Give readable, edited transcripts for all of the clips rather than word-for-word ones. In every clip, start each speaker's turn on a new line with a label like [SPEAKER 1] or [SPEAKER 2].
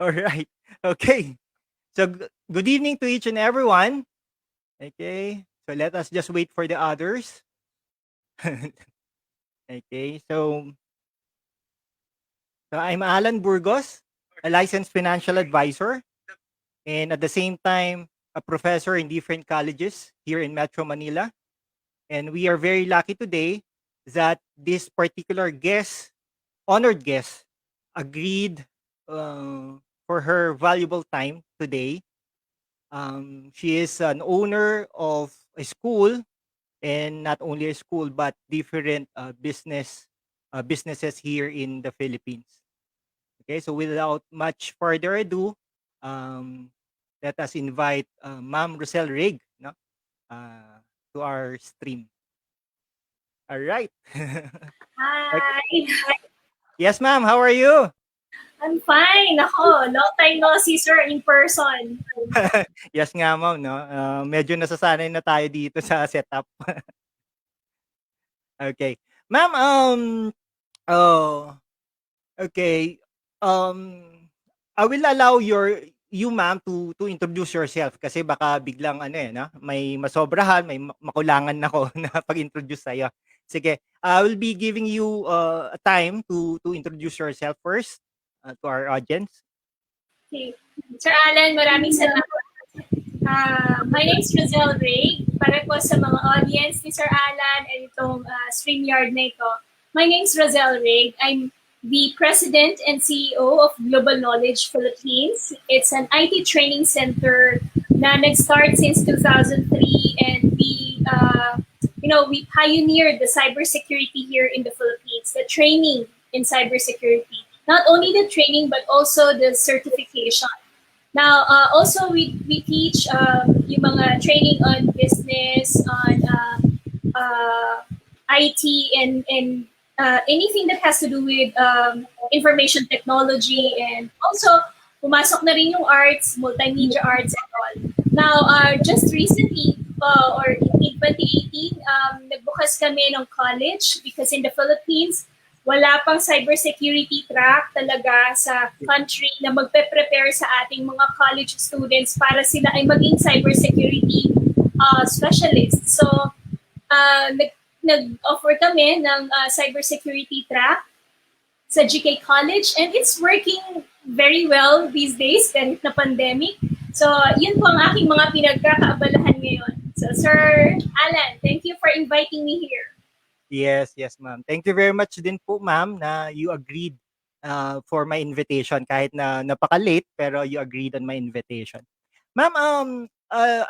[SPEAKER 1] All right. Okay. So good evening to each and everyone. Okay. So let us just wait for the others. Okay. So I'm Alan Burgos, a licensed financial advisor, and at the same time a professor in different colleges here in Metro Manila. And we are very lucky today that this particular guest, honored guest, agreed for her valuable time today. She is an owner of a school, and not only a school but different businesses here in the Philippines. Okay, so without much further ado, um, let us invite Ma'am Roselle Reig, no, to our stream. All right. Okay.
[SPEAKER 2] Hi!
[SPEAKER 1] Yes, ma'am. How are you?
[SPEAKER 2] I'm fine. Ako, long time no see, sir, in person.
[SPEAKER 1] Yes nga, ma'am. No? Medyo nasasanay na tayo dito sa setup. Okay. Ma'am, oh, okay. Um, I will allow you ma'am to introduce yourself kasi baka biglang ano eh, no? May masobrahan, may makulangan ako na pag-introduce sa'yo. Sige, I will be giving you a time to introduce yourself first to our audience.
[SPEAKER 2] Okay. Sir Alan, maraming salamat. My name is Roselle Reig. Para po sa mga audience ni Sir Alan and itong StreamYard na ito. My name is Roselle Reig. I'm the President and CEO of Global Knowledge Philippines. It's an IT training center na nag-start since 2003, and we pioneered the cybersecurity here in the Philippines, the training in cybersecurity. Not only the training, but also the certification. Now, also we teach yung mga training on business, on IT, and anything that has to do with information technology, and also pumasok na rin yung arts, multimedia arts and all. Now, just recently, or in 2018, nagbukas kami ng college because in the Philippines, wala pang cybersecurity track talaga sa country na magpe-prepare sa ating mga college students para sila ay maging cybersecurity specialists. So, nag-offer kami ng cybersecurity track sa GK College, and it's working very well these days kahit na pandemic. So, yun po ang aking mga pinagkakaabalahan ngayon. So, Sir Alan, thank you for inviting me here.
[SPEAKER 1] Yes, yes, ma'am. Thank you very much din po, ma'am, na you agreed for my invitation kahit na napaka-late pero you agreed on my invitation. Ma'am,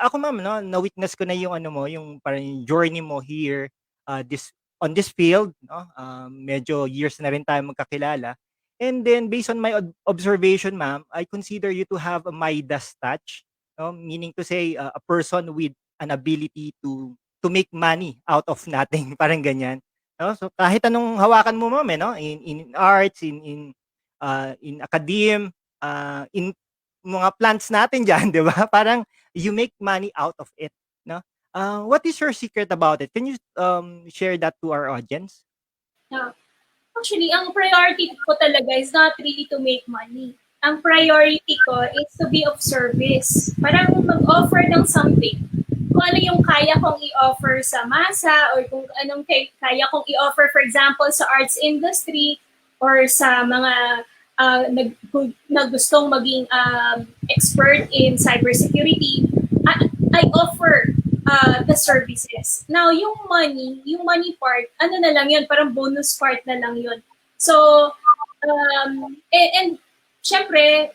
[SPEAKER 1] ako ma'am, no, na-witness ko na yung ano mo, yung parang yung journey mo here on this field, no? Medyo years na rin tayo magkakilala. And then based on my observation, ma'am, I consider you to have a Midas touch, no? Meaning to say a person with an ability to make money out of nothing, parang ganyan. No? So kahit anong hawakan mo ma'am, no? In arts, in academe, in mga plants natin diyan, 'di ba? Parang you make money out of it, no? What is your secret about it? Can you share that to our audience?
[SPEAKER 2] Yeah. Actually, ang priority ko talaga is not really to make money. Ang priority ko is to be of service. Parang mag-offer ng something. Kung ano yung kaya kong i-offer sa masa, or kung anong kaya kong i-offer, for example, sa arts industry, or sa mga na gustong maging expert in cybersecurity, I offer the services. Now, yung money part, ano na lang yun, parang bonus part na lang yun. So, and syempre,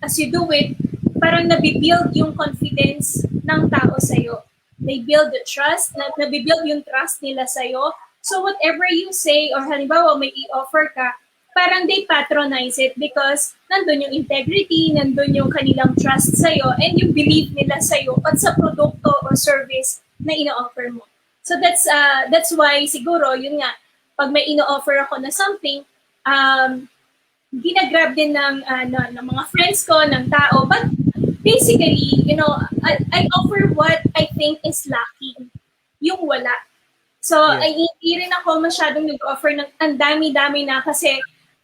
[SPEAKER 2] as you do it, parang nabibuild yung confidence ng tao sa'yo. They build the trust, nabibuild yung trust nila sa'yo. So, whatever you say, or halimbawa may i-offer ka, parang they patronize it because nandun yung integrity, nandun yung kanilang trust sa'yo, and yung belief nila sa'yo at sa produkto or service na ino-offer mo. So that's why siguro, yun nga, pag may ino-offer ako na something, ginagrab din ng mga friends ko, ng tao. But basically, I offer what I think is lacking, yung wala. So,
[SPEAKER 1] Yes.
[SPEAKER 2] ay hindi rin ako masyadong nag-offer ng ang dami-dami na kasi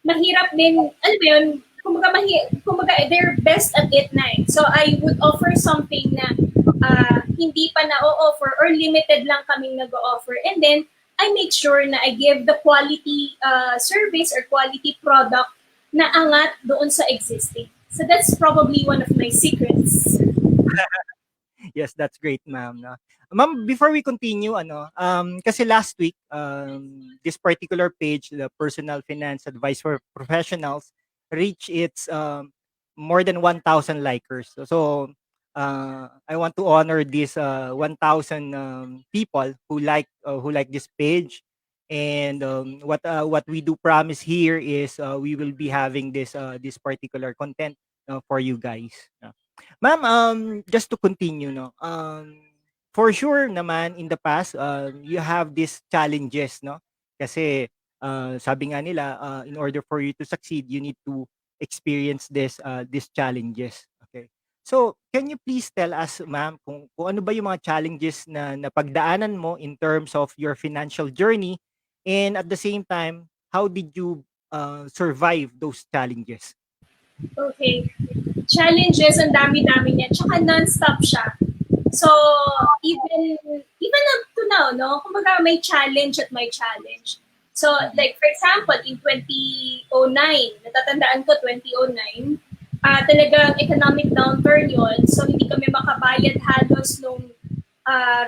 [SPEAKER 2] mahirap din, alam mo yun, kumbaga they're best at it na eh. So I would offer something na hindi pa na-offer or limited lang kaming nag-offer. And then, I make sure na I give the quality service or quality product na angat doon sa existing. So that's probably one of my secrets.
[SPEAKER 1] Yes, that's great, ma'am. No? Ma'am, before we continue, kasi last week, this particular page, the Personal Finance Advice for Professionals, reached its more than 1,000 likers. So, I want to honor these 1,000 people who like this page. And what we do promise here is we will be having this particular content for you guys. Ma'am, just to continue, no, for sure naman in the past, you have these challenges, no? Kasi sabi nga nila, in order for you to succeed, you need to experience these challenges. Okay. So, can you please tell us, ma'am, kung ano ba yung mga challenges na napagdaanan mo in terms of your financial journey, and at the same time, how did you survive those challenges?
[SPEAKER 2] Okay. Challenges, ang dami-dami niya. Tsaka non-stop siya. So, even up to now, no? Kumbaga may challenge at may challenge. So, like for example, in 2009, natatandaan ko 2009, talagang economic downturn yon. So, hindi kami makabayad halos nung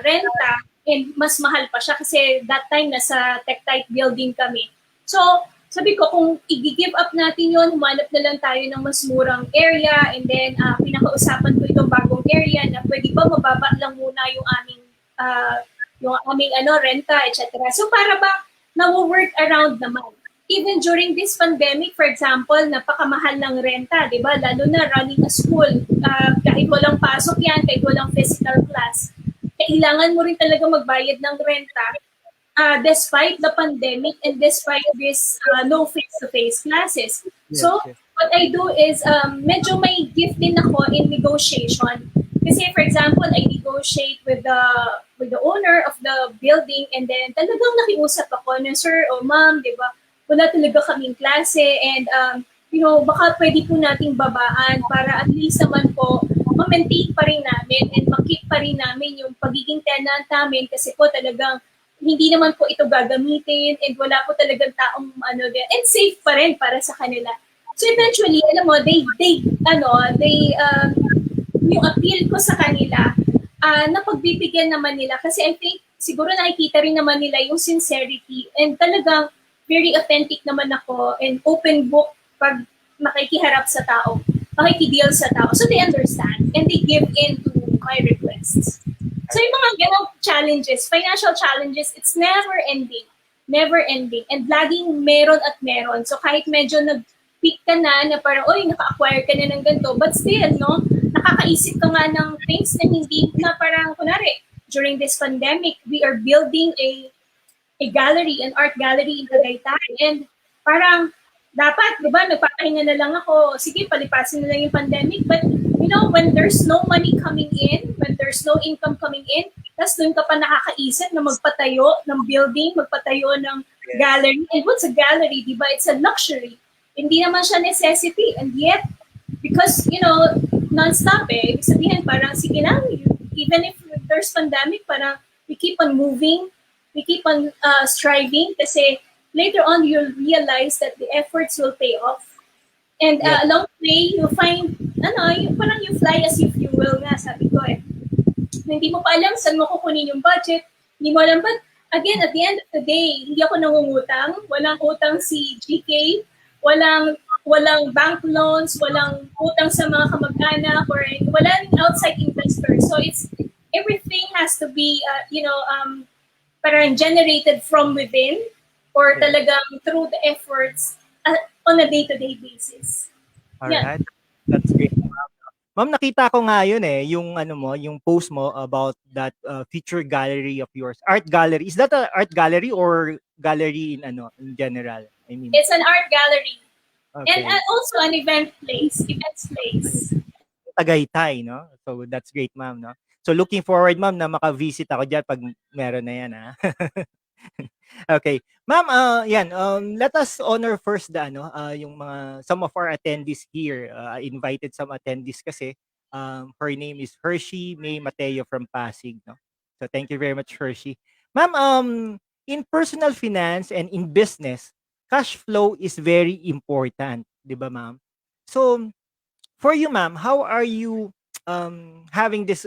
[SPEAKER 2] renta, and mas mahal pa siya kasi that time nasa tech-type building kami. So, sabi ko, kung i-give up natin yon, humanap na lang tayo ng mas murang area, and then pinakausapan ko itong bagong area na pwede ba mababa lang muna yung aming renta, etc. So para ba na-work around naman. Even during this pandemic, for example, napakamahal ng renta, di ba? Lalo na running a school, kahit walang pasok yan, kahit walang physical class, kailangan mo rin talaga magbayad ng renta despite the pandemic and despite this no face-to-face classes.
[SPEAKER 1] Yes,
[SPEAKER 2] So,
[SPEAKER 1] yes.
[SPEAKER 2] what I do is medyo may gift din ako in negotiation. Kasi for example, I negotiate with the owner of the building, and then talagang nakiusap ako na, sir o ma'am, di ba, wala talaga kaming klase, and baka pwede po nating babaan para at least naman po ma-maintain pa rin namin and makip pa rin namin yung pagiging tenant namin, kasi po talagang hindi naman po ito gagamitin and wala po talagang taong din, and safe pa rin para sa kanila. So eventually, alam mo, yung appeal ko sa kanila, napagbibigyan naman nila, kasi I think siguro nakikita rin naman nila yung sincerity, and talagang very authentic naman ako and open book pag makikiharap sa tao, makikideal sa tao. So they understand and they give in to my requests. So yung mga ganong challenges, financial challenges, it's never ending. Never ending. And laging meron at meron. So kahit medyo nag-peak ka na parang, oy, naka-acquire ka na ng ganito, but still, no, nakakaisip ka nga ng things na hindi na parang, kunwari, during this pandemic, we are building a gallery, an art gallery in Tagaytay. And parang, dapat, di ba, nagpapahinga na lang ako, sige, palipasin na lang yung pandemic, but when there's no money coming in, when there's no income coming in, tas doon ka pa nakakaisip na magpatayo ng building, magpatayo ng gallery. And what's a gallery, di ba? It's a luxury. Hindi naman siya necessity. And yet, because, non-stop ibig sabihin, parang, sige lang, even if there's pandemic, parang, we keep on moving, we keep on striving, kasi later on, you'll realize that the efforts will pay off. And along the way, you'll find, parang you fly as if you will nga, sabi ko Hindi mo pa alam saan mo kukunin yung budget. Hindi mo alam, but again, at the end of the day, hindi ako nangungutang. Walang utang si GK. Walang bank loans. Walang utang sa mga kamag-anak, or walang outside investors. So everything has to be, parang generated from within, or talagang through the efforts on a day-to-day basis.
[SPEAKER 1] Alright. That's great. Ma'am, nakita ko nga yun yung post mo about that future gallery of yours. Art gallery. Is that an art gallery or gallery in general? I mean,
[SPEAKER 2] it's an art gallery.
[SPEAKER 1] Okay.
[SPEAKER 2] And also an events place.
[SPEAKER 1] Tagaytay, no? So that's great, ma'am, no? So looking forward, ma'am, na maka-visit ako diyan pag meron na yan, ha. Okay. Ma'am, yan, let us honor first the ano, yung mga some of our attendees here. I invited some attendees kasi her name is Hershey May Mateo from Pasig, no? So thank you very much, Hershey. Ma'am, in personal finance and in business, cash flow is very important, 'di ba, ma'am? So for you, ma'am, how are you having this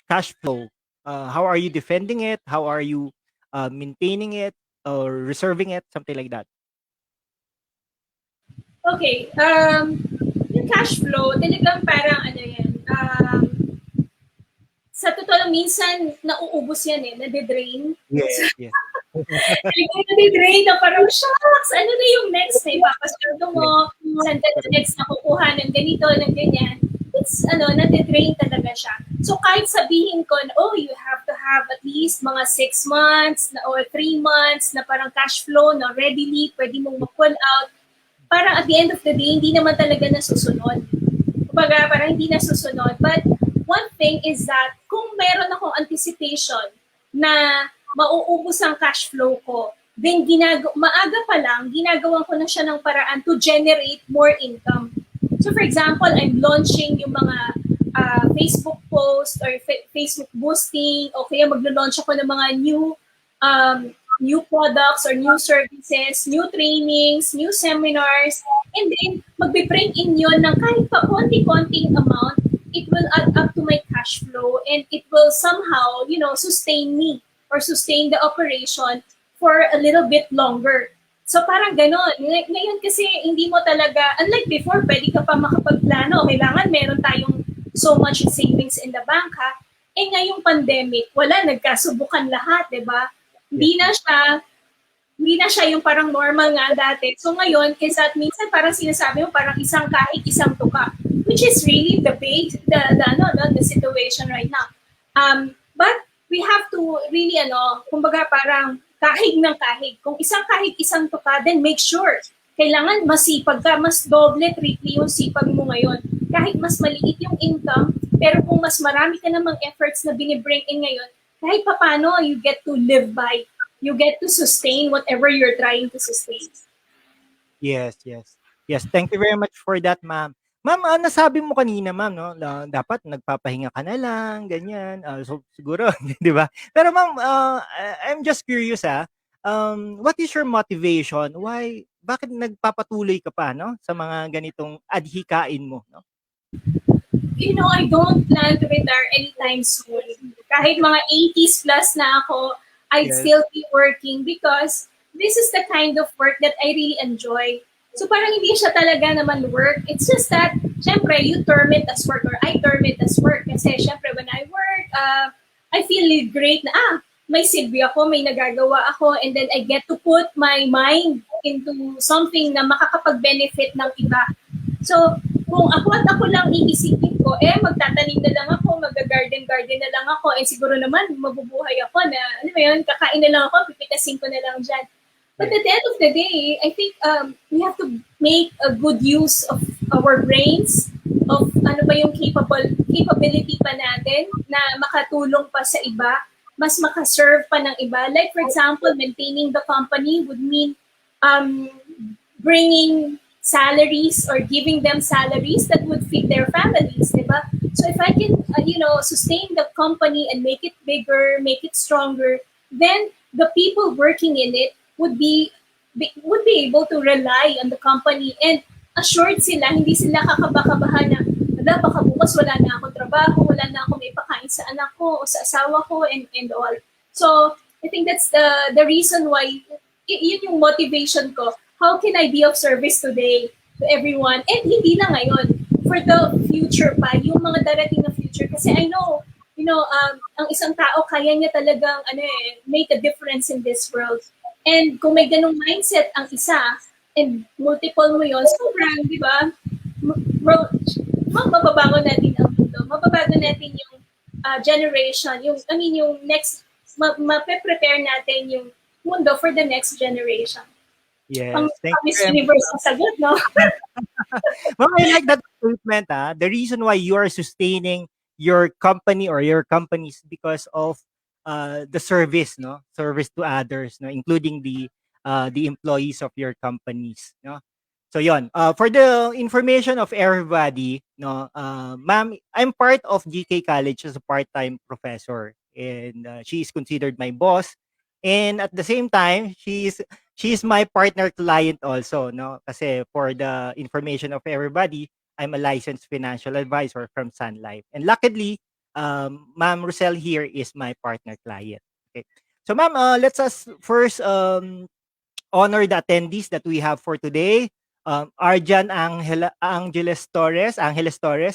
[SPEAKER 1] cash flow? How are you defending it? How are you maintaining it or reserving it? Something like that.
[SPEAKER 2] Okay, yung cash flow, talagang parang ano yan, sa totoo lang, minsan nauubos yan eh, nade-drain. So,
[SPEAKER 1] Yes, yes.
[SPEAKER 2] talagang nade-drain na parang, shucks, ano na yung next na ipapasweldo mo,
[SPEAKER 1] Yes.
[SPEAKER 2] saan ka na next na kukuha ng ganito, ng ganyan. It's, nade-drain talaga siya. So, kahit sabihin ko na, oh, you have to have at least mga 6 months na, or 3 months na parang cash flow na readily, pwede mong mag-pull out, parang at the end of the day, hindi naman talaga nasusunod. Kumbaga, parang hindi nasusunod. But one thing is that kung meron akong anticipation na mauubos ang cash flow ko, then maaga pa lang, ginagawan ko na siya ng paraan to generate more income. So for example, I'm launching yung mga Facebook post or Facebook boosting, o kaya maglo-launch ako ng mga um, new products or new services, new trainings, new seminars, and then magbe-bring in yun ng kahit pa konti-konting amount, it will add up to my cash flow and it will somehow, sustain me or sustain the operation for a little bit longer. So parang ganon. Ngayon kasi hindi mo talaga, unlike before, pwede ka pa makapagplano. Kailangan meron tayong so much savings in the bank ha. Eh ngayong pandemic, wala, nagkasubukan lahat, di ba?
[SPEAKER 1] Yes,
[SPEAKER 2] Hindi na siya hindi na siya yung parang normal nga dati. So ngayon, kaysa at minsan parang sinasabi mo parang isang kahig, isang tuka, which is really the base, the situation right now. But we have to really, kumbaga parang kahig ng kahig. Kung isang kahig, isang tuka, then make sure kailangan masipag ka, mas doble, triple yung sipag mo ngayon. Kahit mas maliit yung income, pero kung mas marami ka namang efforts na binibring in ngayon, kahit papano, you get to live by, you get to sustain whatever you're trying to sustain.
[SPEAKER 1] yes, yes. Yes, thank you very much for that, ma'am. Ma'am, nasabi mo kanina, ma'am, no, na dapat nagpapahinga ka na lang, ganyan. So siguro, 'di ba? Pero ma'am, I'm just curious what is your motivation? Bakit nagpapatuloy ka pa, no, sa mga ganitong adhikain mo, no?
[SPEAKER 2] I don't plan to retire anytime soon. Kahit mga 80s plus na ako, I'd
[SPEAKER 1] Yes.
[SPEAKER 2] still be working because this is the kind of work that I really enjoy. So parang hindi siya talaga naman work. It's just that, syempre, you term it as work or I term it as work. Kasi syempre, when I work, I feel great na, may silbi ako, may nagagawa ako, and then I get to put my mind into something na makakapag-benefit ng iba. So, kung ako lang iisipin ko, magtatanim na lang ako, mag-garden na lang ako, siguro naman, mabubuhay ako na, kakain na lang ako, pipitasin ko na lang dyan. But at the end of the day, I think we have to make a good use of our brains, of ano ba yung capability pa natin na makatulong pa sa iba, mas makaserve pa ng iba. Like for example, maintaining the company would mean bringing salaries or giving them salaries that would feed their families, diba? So if I can, sustain the company and make it bigger, make it stronger, then the people working in it would be able to rely on the company and assured sila, hindi sila kakabakabahan na, baka bukas wala na akong trabaho, wala na akong may pakain sa anak ko o sa asawa ko and all. So I think that's the reason why yun yung motivation ko. How can I be of service today to everyone? And hindi na ngayon. For the future pa, yung mga darating na future. Kasi I know, ang isang tao, kaya niya talagang, make a difference in this world. And kung may ganung mindset ang isa, and multiple mo yun, sobrang, di ba, mababago natin ang mundo. Mababago natin yung generation, yung next, mape-prepare natin yung mundo for the next generation.
[SPEAKER 1] Yes. Thank you.
[SPEAKER 2] Miss Universe ang sagot, no?
[SPEAKER 1] Ma'am, I like that statement. The reason why you are sustaining your company or your companies because of the service, no, service to others, no, including the employees of your companies, no. So yon, for the information of everybody, no, ma'am, I'm part of GK College as a part-time professor, and she is considered my boss, and at the same time, she's my partner client also, no, kasi for the information of everybody, I'm a licensed financial advisor from Sun Life, and luckily, Ma'am Roselle here is my partner client. Okay. So ma'am, let's us first honor the attendees that we have for today. Arjan Angeles Torres,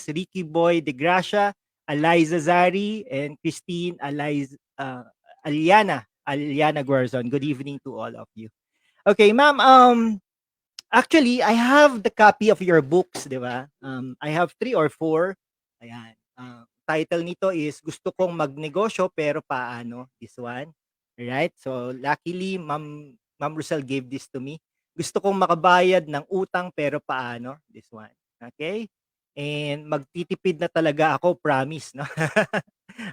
[SPEAKER 1] Ricky Boy De Gracia, Eliza Zari, and Christine Aliana Guerzon. Good evening to all of you. Okay, ma'am, actually, I have the copy of your books, di ba? I have 3 or 4. Ayan. Title nito is Gusto Kong Magnegosyo Pero Paano? This one. Right? So, luckily, Ma'am Rosel gave this to me. Gusto kong makabayad ng utang pero paano? This one. Okay? And magtitipid na talaga ako, promise, no?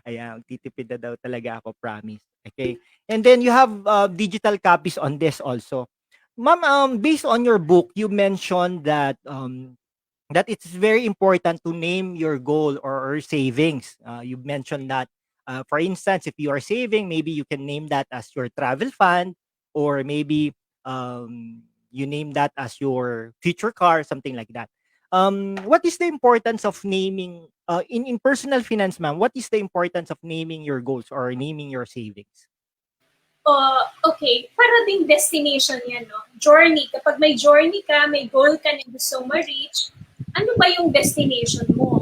[SPEAKER 1] Ayan, magtitipid na daw talaga ako, promise. Okay? And then you have digital copies on this also. Ma'am, based on your book, you mentioned that it's very important to name your goal or savings. You mentioned that, for instance, if you are saving, maybe you can name that as your travel fund, or maybe you name that as your future car, something like that. What is the importance of naming in personal finance, ma'am? What is the importance of naming your goals or naming your savings?
[SPEAKER 2] Okay, para ding destination yan, no? Journey. Kapag may journey ka, may goal ka na gusto ma-reach, ano ba yung destination mo?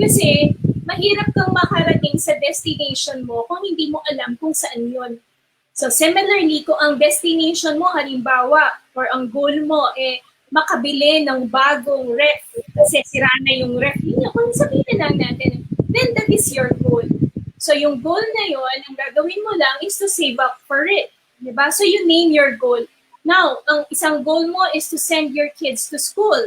[SPEAKER 2] Kasi, mahirap kang makarating sa destination mo kung hindi mo alam kung saan yun. So, similarly, kung ang destination mo, halimbawa, or ang goal mo, makabili ng bagong ref, kasi sira na yung ref, yun kung sabihin lang natin, then that is your goal. So, yung goal na yun, ang gagawin mo lang is to save up for it. Diba? So, you name your goal. Now, ang isang goal mo is to send your kids to school.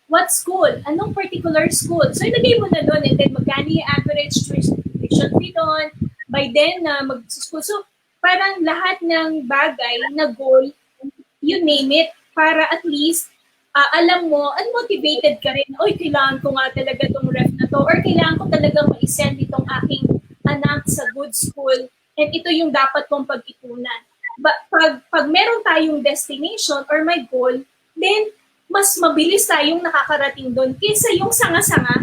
[SPEAKER 2] What school? Anong particular school? So, ilagay mo na doon, and then magkano yung average tuition fee doon. By then, mag-school. So, parang lahat ng bagay na goal, you name it, para at least alam mo, unmotivated ka rin, oy, kailangan ko nga talaga itong ref na to, or kailangan ko talaga ma-send itong aking anak sa good school, and ito yung dapat kong pag-ipunan. But pag meron tayong destination or my goal, then mas mabilis tayong nakakarating doon kaysa yung sanga-sanga,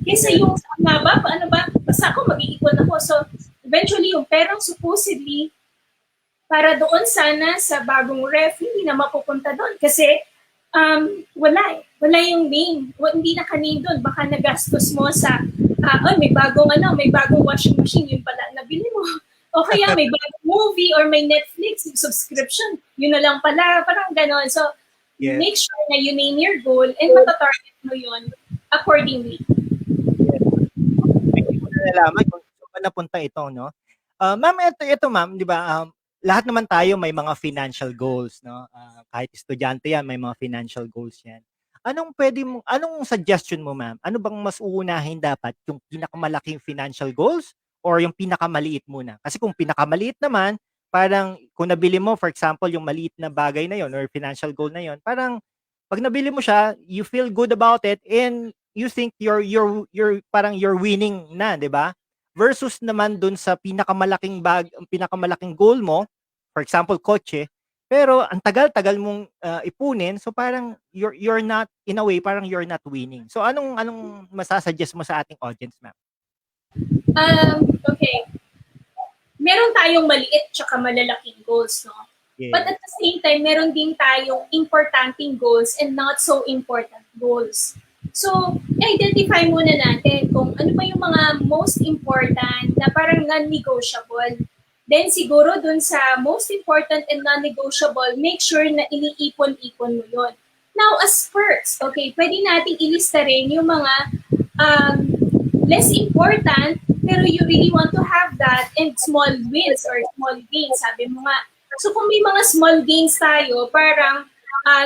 [SPEAKER 2] kaysa yung sanga ba, paano ba, basta ako mag-iipon ako. So, eventually, yung perang supposedly, para doon sana sa bagong ref, hindi na mapupunta doon. Kasi, wala yung name. Hindi naka-name doon. Baka nagastos mo sa may bagong washing machine, yun pala nabili mo. O kaya may bagong movie or may Netflix subscription, yun na lang pala, parang ganon. So, make sure na you name your goal and matatarget mo yun accordingly.
[SPEAKER 1] Hindi mo na nalaman kung saan napunta ito, no? Ma'am, ito ma'am, di ba, lahat naman tayo may mga financial goals, no? Kahit estudyante yan, may mga financial goals yan. Anong suggestion mo, ma'am? Ano bang mas uunahin dapat? Yung pinakamalaking financial goals or yung pinakamaliit muna? Kasi kung pinakamaliit naman, parang kung nabili mo, for example, yung maliit na bagay na yon or financial goal na yon, parang pag nabili mo siya, you feel good about it and you think you're winning na, 'di ba? Versus naman dun sa pinakamalaking goal mo, for example, kotse, pero ang tagal-tagal mong ipunin, so parang you're not, in a way, parang you're not winning. So anong masasuggest mo sa ating audience, ma'am?
[SPEAKER 2] Okay. Meron tayong maliit tsaka malalaking goals, no? Yeah. But at the same time, meron din tayong importanteng goals and not so important goals. So, identify muna natin kung ano ba yung mga most important na parang non-negotiable. Then siguro dun sa most important and non-negotiable, make sure na iniipon-ipon mo yun. Now, as perks, okay, pwede nating ilista rin yung mga less important, pero you really want to have that, and small wins or small gains, sabi mo nga. So kung may mga small gains tayo, parang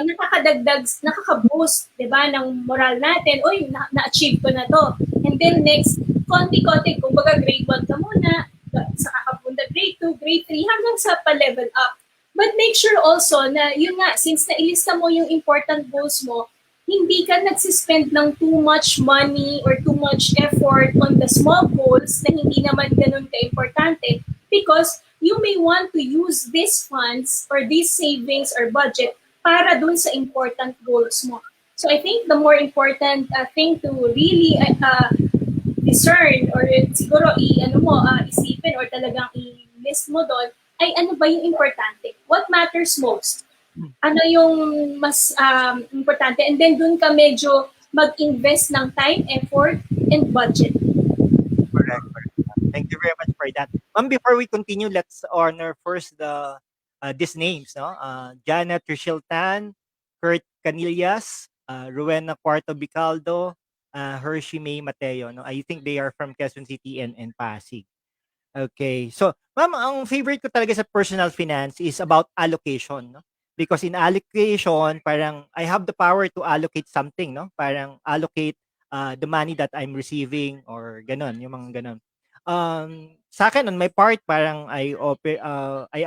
[SPEAKER 2] nakakadagdag, nakaka-boost, di ba, ng moral natin, oy, na-achieve ko na to. And then next, konti-konti, kumbaga grade 1 ka muna, sa kakapundag grade 2, grade 3, hanggang sa pa-level up. But make sure also na, yun nga, since nailista mo yung important goals mo, hindi ka nagsispend ng too much money or too much effort on the small goals na hindi naman ganun ka-importante, because you may want to use these funds or these savings or budget para dun sa important goals mo. So I think the more important thing to really discern or siguro isipin or talagang i-list mo doon ay ano ba yung importante? What matters most? Ano yung mas importante? And then dun ka medyo mag-invest ng time, effort, and budget.
[SPEAKER 1] Correct. Thank you very much for that. Ma'am, before we continue, let's honor first the these names, no? Jana Trishiltan, Kurt Canillas, Rowena Cuarto Bicaldo, Hershey May Mateo. No? I think they are from Quezon City and Pasig. Okay. So, ma'am, ang favorite ko talaga sa personal finance is about allocation, no? Because in allocation, parang I have the power to allocate something, no? Parang allocate the money that I'm receiving or ganun, yung mga ganun. Sa akin on my part, parang I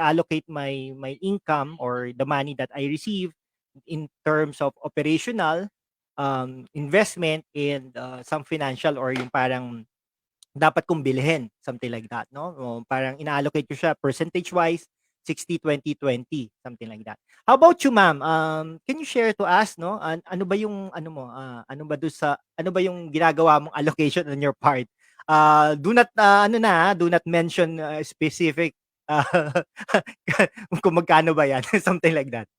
[SPEAKER 1] allocate my income or the money that I receive in terms of operational, investment and some financial or yung parang dapat kong bilhin, something like that, no? O parang ina-allocate ko siya percentage-wise, 60-20-20, something like that. How about you, ma'am? Can you share to us, no? Ano ba yung ano mo, ano ba yung ginagawa mong allocation on your part? Do not do not mention specific uh, kung magkano ba yan, something like that.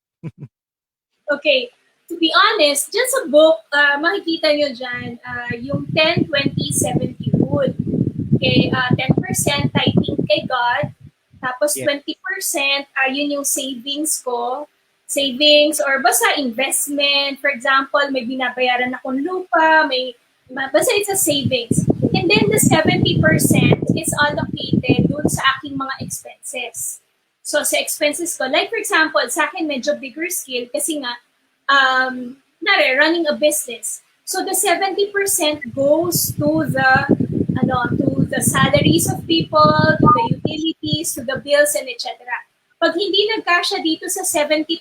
[SPEAKER 2] Okay. To be honest, dyan sa book, makikita nyo dyan yung 10-20-70 rule. Okay, 10% tithing kay God, tapos
[SPEAKER 1] Yeah.
[SPEAKER 2] 20% yun yung savings ko. Savings or basta investment. For example, may binabayaran akong lupa, basta it's a savings. And then the 70% is allocated dun sa aking mga expenses. So sa expenses ko, like for example, sa akin medyo bigger scale kasi nga, running a business. So the 70% goes to the salaries of people, to the utilities, to the bills, and etc. Pag hindi nagkasya dito sa 70%,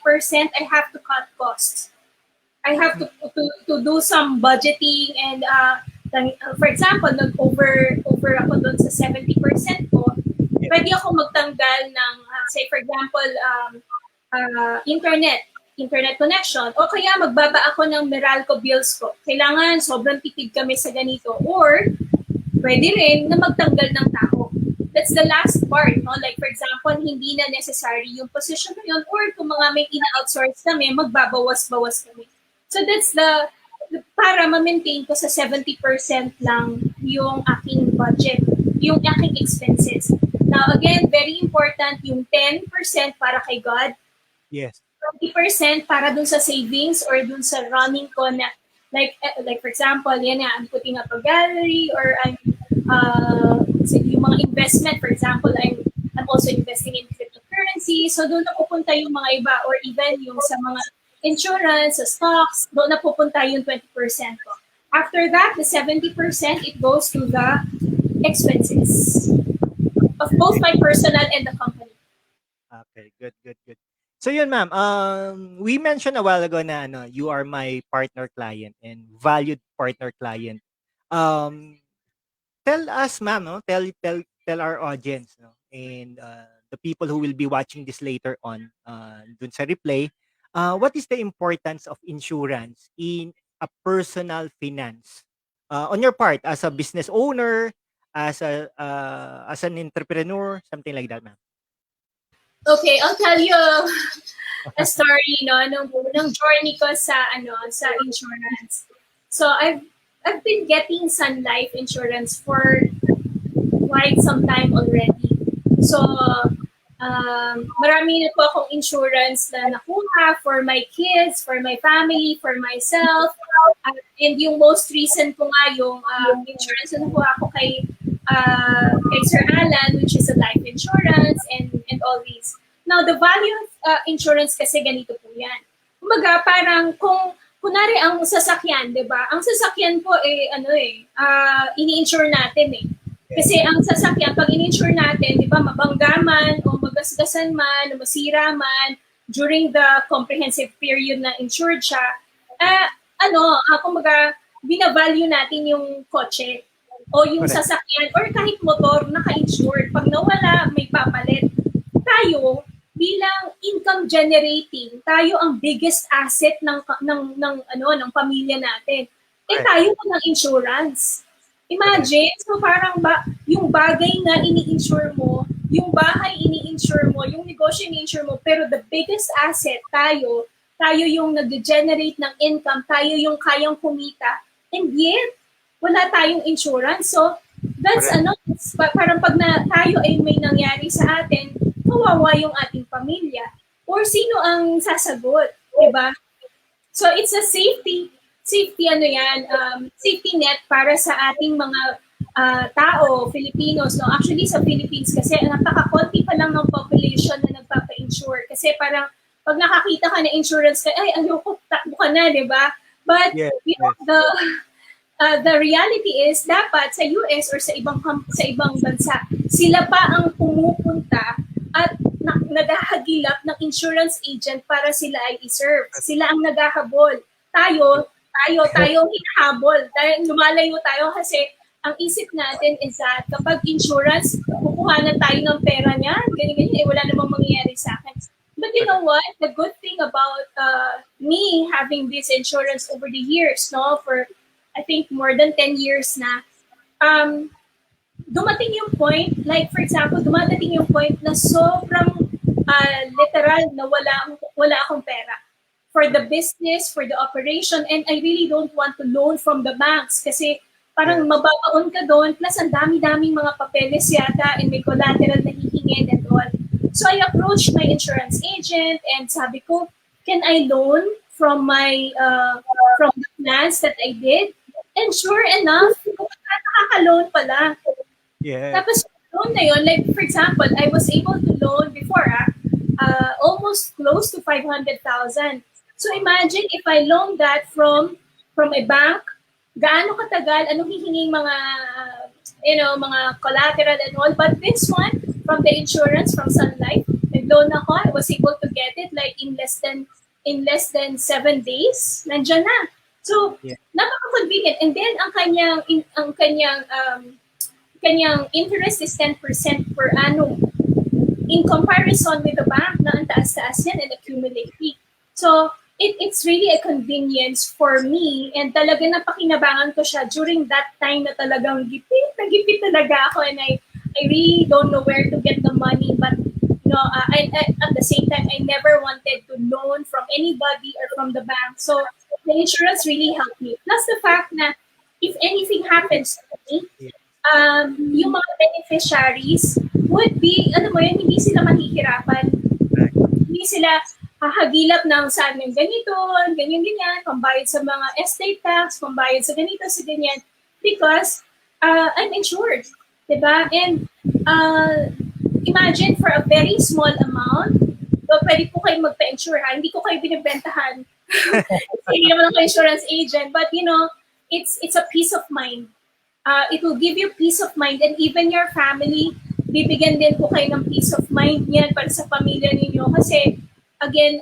[SPEAKER 2] I have to cut costs. I have to do some budgeting and for example, nag-over ako doon sa 70% ko, pwede ako magtanggal ng, say for example, internet connection, o kaya magbaba ako ng Meralco bills ko. Kailangan sobrang tipid kami sa ganito. Or, pwede rin na magtanggal ng tao. That's the last part, no? Like for example, hindi na necessary yung position na yun, or kung mga may ina-outsource kami, magbabawas-bawas kami. So that's para ma-maintain ko sa 70% lang yung aking budget, yung aking expenses. Now again, very important yung 10% para kay God.
[SPEAKER 1] Yes.
[SPEAKER 2] 20% para dun sa savings or dun sa running ko na like for example, yan nga, I'm putting up a gallery or I'm yung mga investment, for example, I'm also investing in cryptocurrency. So doon na pupunta yung mga iba or even yung sa mga insurance, sa stocks, doon na pupunta yung 20% ko. After that, the 70% it goes to the expenses of both my personal and the company.
[SPEAKER 1] Okay, good. So yun, ma'am. We mentioned a while ago na you are my partner client and valued partner client. Tell us, ma'am, no? Tell our audience, no? And the people who will be watching this later on, dun sa replay, what is the importance of insurance in a personal finance? On your part, as a business owner, as an entrepreneur, something like that, ma'am.
[SPEAKER 2] Okay, I'll tell you a story, nung journey ko sa insurance. So I've been getting Sun Life insurance for quite some time already. So marami na po akong insurance na nakuha for my kids, for my family, for myself. And yung most recent ko nga yung insurance na nakuha ko kay Sir Alan, which is a life insurance and all these. Now, the value of insurance kasi ganito po yan. Kumbaga, parang kunwari ang sasakyan, di ba? Ang sasakyan po ini-insure natin eh.
[SPEAKER 1] Yes.
[SPEAKER 2] Kasi ang sasakyan, pag in-insure natin, di ba, mabangga man o magasgasan man o masira man during the comprehensive period na insured siya, ah, kumbaga, binavalue natin yung kotse o yung
[SPEAKER 1] Correct.
[SPEAKER 2] sasakyan or kahit motor naka-insured. Pag nawala, may papalit. Tayo, bilang income generating, tayo ang biggest asset ng pamilya natin. Eh
[SPEAKER 1] Correct.
[SPEAKER 2] tayo ng insurance.
[SPEAKER 1] Correct.
[SPEAKER 2] Imagine, so parang yung bagay na ini-insure mo, yung bahay ini-insure mo, yung negosyo ini-insure mo, pero the biggest asset tayo yung nag-generate ng income, tayo yung kayang kumita, and yet, wala tayong insurance. So, that's
[SPEAKER 1] Correct.
[SPEAKER 2] parang pag tayo ay may nangyari sa atin, kawawa yung ating pamilya. Or sino ang sasagot, di ba? So it's a safety net para sa ating mga tao, Filipinos. No? Actually, sa Philippines kasi napaka-konti pa lang ng population na nagpapa-insure. Kasi parang pag nakakita ka na insurance ka, ay, ayoko, takbo ka na, di ba? But,
[SPEAKER 1] Yes.
[SPEAKER 2] you know,
[SPEAKER 1] Yes.
[SPEAKER 2] the reality is dapat sa US or sa ibang bansa sila pa ang pumupunta at naghahagilap ng insurance agent para sila ay i-serve. Sila ang naghahabol. Tayo ang hinahabol. Dahil lumalayo tayo kasi ang isip natin is that kapag insurance, kukuhanan tayo ng pera niya, ganyan-ganyan, wala namang mangyayari sa akin. But you know what? The good thing about me having this insurance over the years, no, for I think more than 10 years na, um, dumating yung point, like for example, dumadating yung point na sobrang literal na wala akong pera for the business, for the operation, and I really don't want to loan from the banks kasi parang
[SPEAKER 1] Yes.
[SPEAKER 2] mababaon ka doon, plus ang dami-daming mga papeles yata and may collateral na hihingin and all. So I approached my insurance agent and sabi ko, can I loan from the plans that I did? And sure enough, nakaka-loan pala.
[SPEAKER 1] Yes.
[SPEAKER 2] Tapos loan na yun, like for example, I was able to loan before almost close to 500,000. So imagine if I loan that from a bank, gaano katagal, anong hihinging mga collateral and all. But this one, from the insurance, from Sun Life, nag-loan ako, I was able to get it like in less than 7 days. Nandiyan na. So,
[SPEAKER 1] Yes.
[SPEAKER 2] napaka-convenient. And then ang kanyang interest is 10% per annum in comparison with the bank na ang taas-taas yan and accumulating. So, it's really a convenience for me and talaga napakinabangan ko siya during that time na talagang gipit talaga ako and I really don't know where to get the money but at the same time, I never wanted to loan from anybody or from the bank. So, the insurance really helped me. Plus the fact na if anything happens to me,
[SPEAKER 1] Yes.
[SPEAKER 2] yung mga beneficiaries would be, hindi sila mahihirapan.
[SPEAKER 1] Correct.
[SPEAKER 2] Hindi sila hahagilap ng saan yung ganito, ganyan, pambayad sa mga estate tax, pambayad sa ganito, sa ganyan. Because I'm insured. Diba? And imagine for a very small amount, pwede po kayo magpa-insure ha. Hindi ko kayo binibentahan. Hindi naman ako insurance agent. But it's a peace of mind. It will give you peace of mind and even your family, bibigyan din po kayo ng peace of mind niyan para sa pamilya ninyo. Kasi, again,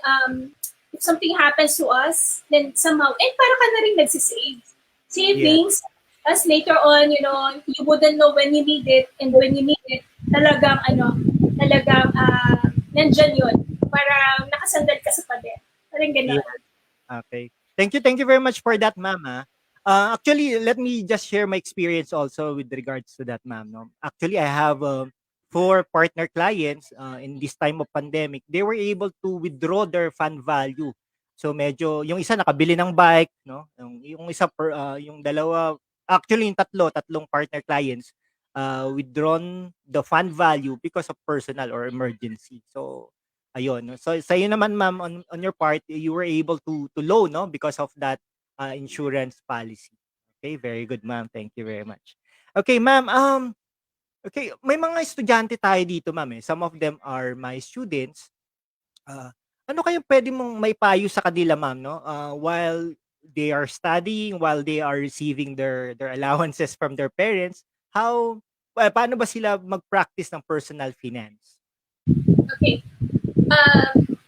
[SPEAKER 2] if something happens to us, then somehow, para ka na rin nagsisave. Savings, as later on, you wouldn't know when you need it and when you need it, talagang nandyan yun para nakasandal ka sa pader. Parang gano'n.
[SPEAKER 1] Yeah. Okay. Thank you very much for that, ma'am. Actually, let me just share my experience also with regards to that, ma'am. No? Actually, I have 4 partner clients in this time of pandemic. They were able to withdraw their fund value. So medyo yung isa nakabili ng bike, no? Yung isa yung dalawa, actually yung tatlong partner clients withdrawn the fund value because of personal or emergency. So ayun. No? So sa iyo naman, ma'am, on your part, you were able to loan, no, because of that insurance policy. Okay, very good, ma'am. Thank you very much. Okay, ma'am. Okay, may mga estudyante tayo dito, ma'am. Some of them are my students. Ano kayang pwede mong maipayo sa kanila, ma'am, no? While they are studying, while they are receiving their allowances from their parents, how paano ba sila mag-practice ng personal finance?
[SPEAKER 2] Okay. Um,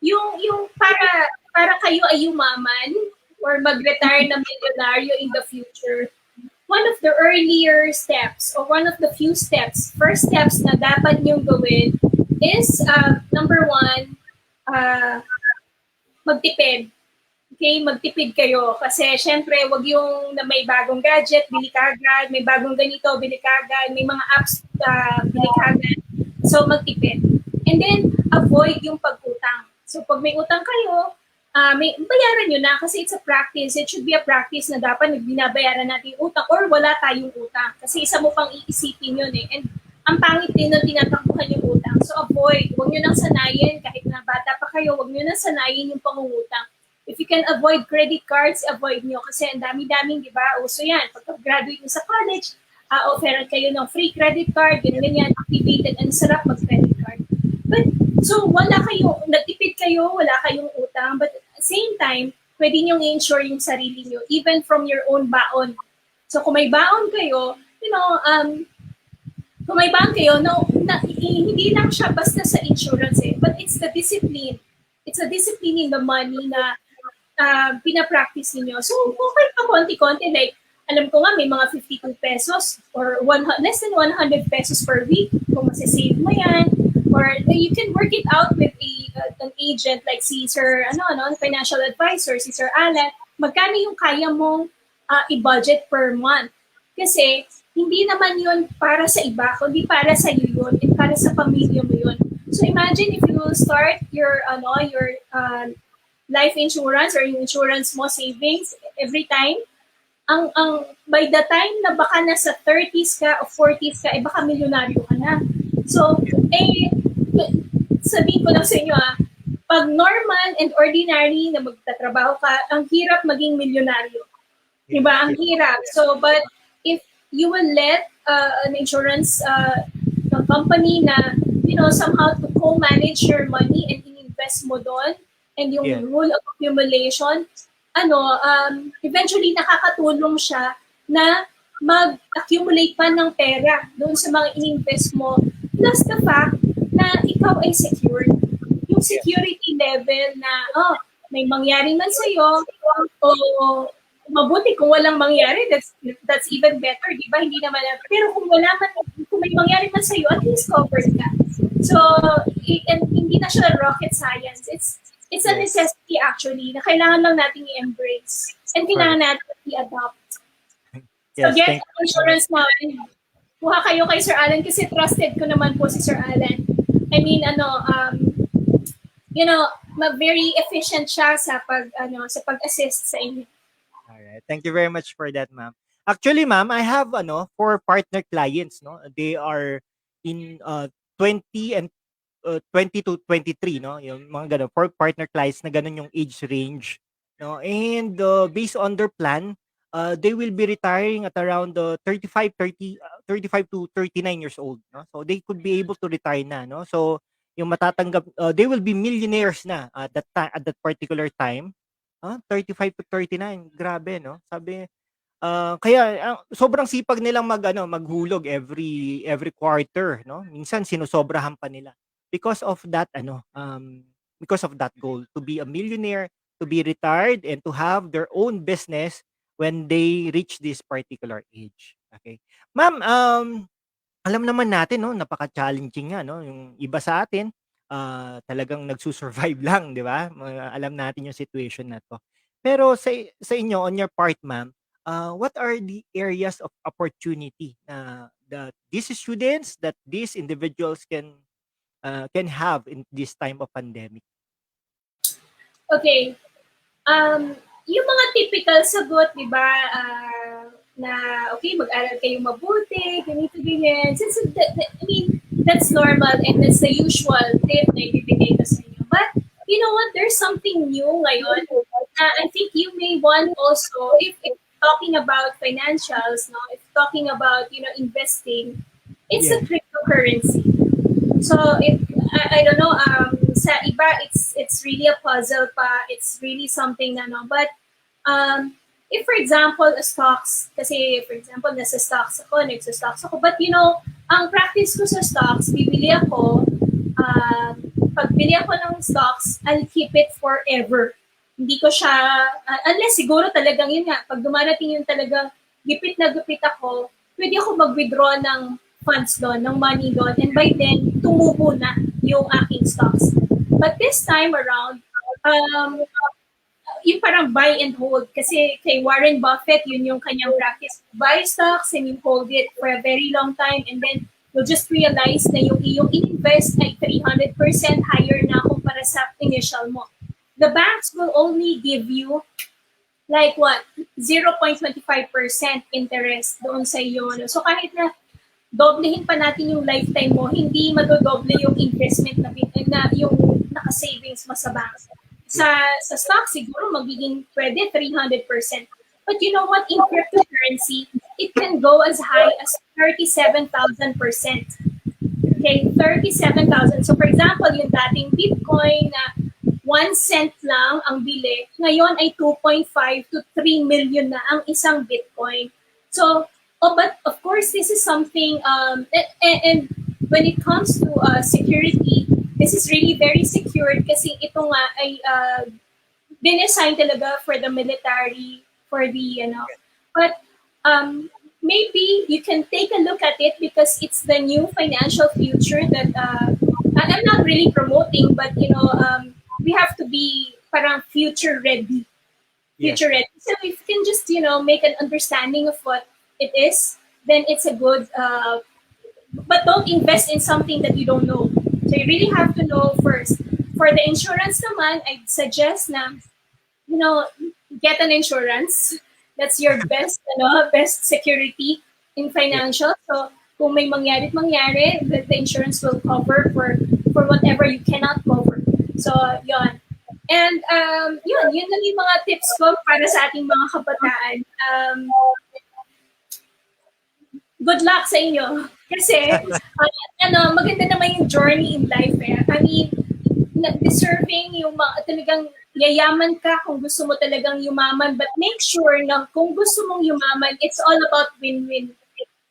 [SPEAKER 2] yung para kayo ay yumaman or mag-retire na milyonaryo in the future, one of the earlier steps or one of the few steps, first steps na dapat niyong gawin is number one, uh, magtipid. Okay, magtipid kayo. Kasi syempre, wag yung na may bagong gadget, bili kagad, may bagong ganito, bili kagad, may mga apps, bili kagad. So, magtipid. And then, avoid yung pag-utang. So, pag may utang kayo, may bayaran nyo na kasi it's a practice. It should be a practice na dapat binabayaran natin yung utang or wala tayong utang. Kasi isa mo pang iisipin yun eh. And ang pangit din nung tinatakbuhan yung utang. So, avoid. Huwag nyo nang sanayin. Kahit na bata pa kayo, huwag nyo nang sanayin yung pangungutang. If you can avoid credit cards, avoid nyo. Kasi ang dami-daming, di ba? Uso yan. Pagka-graduate nyo sa college, offeran kayo ng free credit card, ganyan, activated, and sarap mag-credit card. But, so, wala kayo, nagtipid kayo, wala kayong utang, but at the same time, pwede nyo i-insure yung sarili nyo, even from your own baon. So, kung may baon kayo, kung may baon kayo, hindi lang siya basta sa insurance eh, but it's the discipline. It's a discipline in the money na pinapractice niyo. So, okay pa konti-konti, like, alam ko nga may mga 52 pesos or less than 100 pesos per week kung masisave mo yan. Or you can work it out with an agent like si Sir, financial advisor, si Sir Alan. Magkano yung kaya mong i-budget per month? Kasi, hindi naman yun para sa iba, kundi para sa iyo yun and para sa pamilya mo yun. So, imagine if you start your life insurance or yung insurance mo savings every time, ang by the time na baka nasa 30s ka o 40s ka, baka milyonaryo ka na. So, sabihin ko lang sa inyo pag normal and ordinary na magtatrabaho ka, ang hirap maging milyonaryo. Diba? Ang hirap. So, but if you will let an insurance company na, somehow to co-manage your money and in-invest mo doon, and yung rule of accumulation, eventually nakakatulong siya na mag-accumulate pa ng pera doon sa mga in-invest mo. Plus the fact na ikaw ay secured. Yung security level na, may mangyari man sa'yo, o mabuti kung walang mangyari, that's even better, di ba? Hindi naman, pero kung may mangyari man sa'yo, at least covered ka. So, and hindi na siya rocket science. It's a necessity actually na kailangan lang nating i-embrace and kailangan natin i-adopt. So get insurance namin. Kuha kayo kay Sir Alan kasi trusted ko naman po si Sir Alan. I mean, very efficient siya sa pag-assist sa inyo.
[SPEAKER 1] Alright. Thank you very much for that, ma'am. Actually, ma'am, I have 4 partner clients, no? They are in 20 and 20 to 23, no? Yung mga ganun, for partner clients na ganun yung age range, no? And based on their plan, they will be retiring at around 35 to 39 years old, no? So they could be able to retire na, no? So yung matatanggap, they will be millionaires na at that particular time. 35 to 39, grabe, no? Sabi, kaya sobrang sipag nilang maghulog every quarter, no? Minsan sinusobrahan pa nila because of that because of that goal to be a millionaire, to be retired and to have their own business when they reach this particular age. Okay. Ma'am, alam naman natin, no, napaka-challenging nga, no, yung iba sa atin talagang nagsusurvive lang, di ba? Alam natin yung situation na to. Pero sa inyo, on your part, ma'am, what are the areas of opportunity that these students, that these individuals can have in this time of pandemic?
[SPEAKER 2] Okay. Yung mga typical sagot, di ba, na, okay, mag-aral kayo mabuti, ganito, ganyan. I mean, that's normal and that's the usual tip na ibibigay ko sa inyo. But, you know what, there's something new ngayon. I think you may want also, if talking about financials, no, if talking about, investing, it's a cryptocurrency. So, I don't know, sa iba, it's really a puzzle pa. It's really something na, no, but, if for example, stocks, kasi for example, nasa stocks ako, nagsa-stocks ako, but ang practice ko sa stocks, bibili ako, um, pag bili ako ng stocks, I'll keep it forever. Hindi ko siya, unless siguro talagang yun nga, pag dumarating yung talagang gipit na gipit ako, pwede ako mag-withdraw ng funds doon, ng money doon, and by then, tumubo na yung aking stocks. But this time around, um, yung parang buy and hold. Kasi kay Warren Buffett, yun yung kanyang practice. Buy stocks and you hold it for a very long time and then you'll just realize na yung iyong invest ay 300% higher na kumpara sa initial mo. The banks will only give you like what? 0.25% interest doon sa iyo. So kahit na doblehin pa natin yung lifetime mo, hindi madodoble yung investment na yung naka-savings mo sa bank. Sa stock, siguro magiging pwede 300%. But you know what? In cryptocurrency, it can go as high as 37,000%. Okay, 37,000. So for example, yung dating Bitcoin na 1 cent lang ang bili, ngayon ay 2.5 to 3 million na ang isang Bitcoin. So, but of course, this is something, and when it comes to security, this is really very secured kasi ito nga ay dinesign talaga for the military, for the, but maybe you can take a look at it because it's the new financial future that I'm not really promoting, but we have to be parang future ready. Future ready. So if you can just, make an understanding of what it is, then it's a good, but don't invest in something that you don't know. So you really have to know first. For the insurance naman, I'd suggest na, get an insurance. That's your best, best security in financial. So kung may mangyari, the insurance will cover for whatever you cannot cover. So, yon. And yun na yung mga tips ko para sa ating mga kabataan. Good luck sa inyo. Kasi, maganda naman yung journey in life. I mean, deserving yung talagang yayaman ka kung gusto mo talagang yumaman. But make sure na kung gusto mong yumaman, it's all about win-win.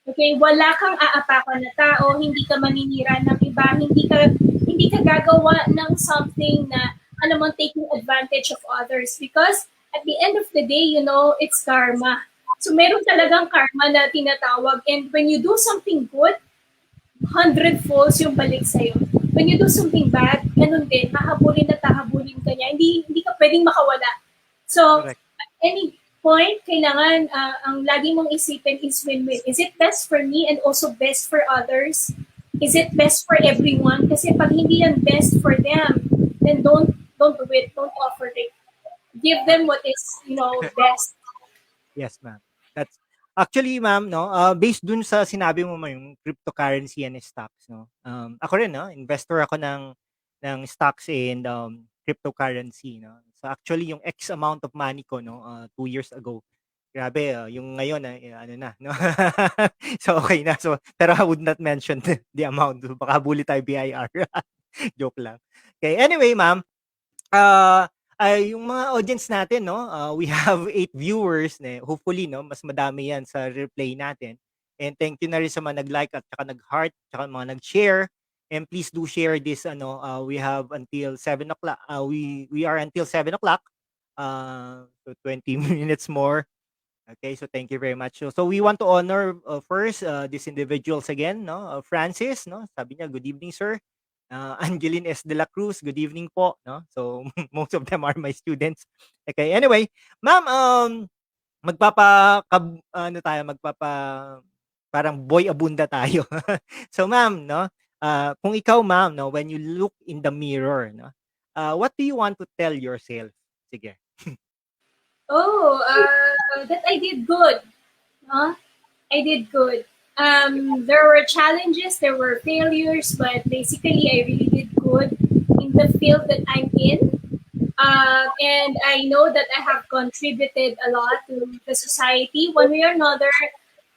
[SPEAKER 2] Okay? Wala kang aapakan na tao, hindi ka maninira ng iba, hindi ka gagawa ng something na taking advantage of others because at the end of the day, it's karma. So meron talagang karma na tinatawag and when you do something good, 100 folds yung balik sa'yo. When you do something bad, ganun din, hahabulin ka niya. Hindi ka pwedeng makawala. So, correct. At any point, kailangan ang lagi mong isipin is win-win. Is it best for me and also best for others? Is it best for everyone? Kasi pag hindi yan best for them, then don't do it. Don't offer it. Give them what is, best.
[SPEAKER 1] Yes, ma'am. That's actually, ma'am, based dun sa sinabi mo yung cryptocurrency and stocks, ako rin, investor ako ng stocks and cryptocurrency, So actually, yung X amount of money ko, 2 years ago, grabe, yung ngayon, no? So okay na. So, pero I would not mention the amount. Baka huli tayo BIR. Joke lang. Okay, anyway, ma'am, yung mga audience natin, we have 8 viewers, hopefully, mas madami yan sa replay natin. And thank you na rin sa mga nag-like at saka nag-heart, saka mga nag-share. And please do share this, we have until 7 o'clock. We are until 7 o'clock. So 20 minutes more. Okay, so thank you very much. So we want to honor first these individuals again, Francis, sabi niya, good evening, sir. Angeline S. De La Cruz, good evening po, So most of them are my students. Okay, anyway, ma'am, parang boy abunda tayo. So ma'am, kung ikaw ma'am, when you look in the mirror, what do you want to tell yourself? Sige.
[SPEAKER 2] That I did good. I did good. There were challenges, there were failures, but basically I really did good in the field that I'm in. And I know that I have contributed a lot to the society one way or another.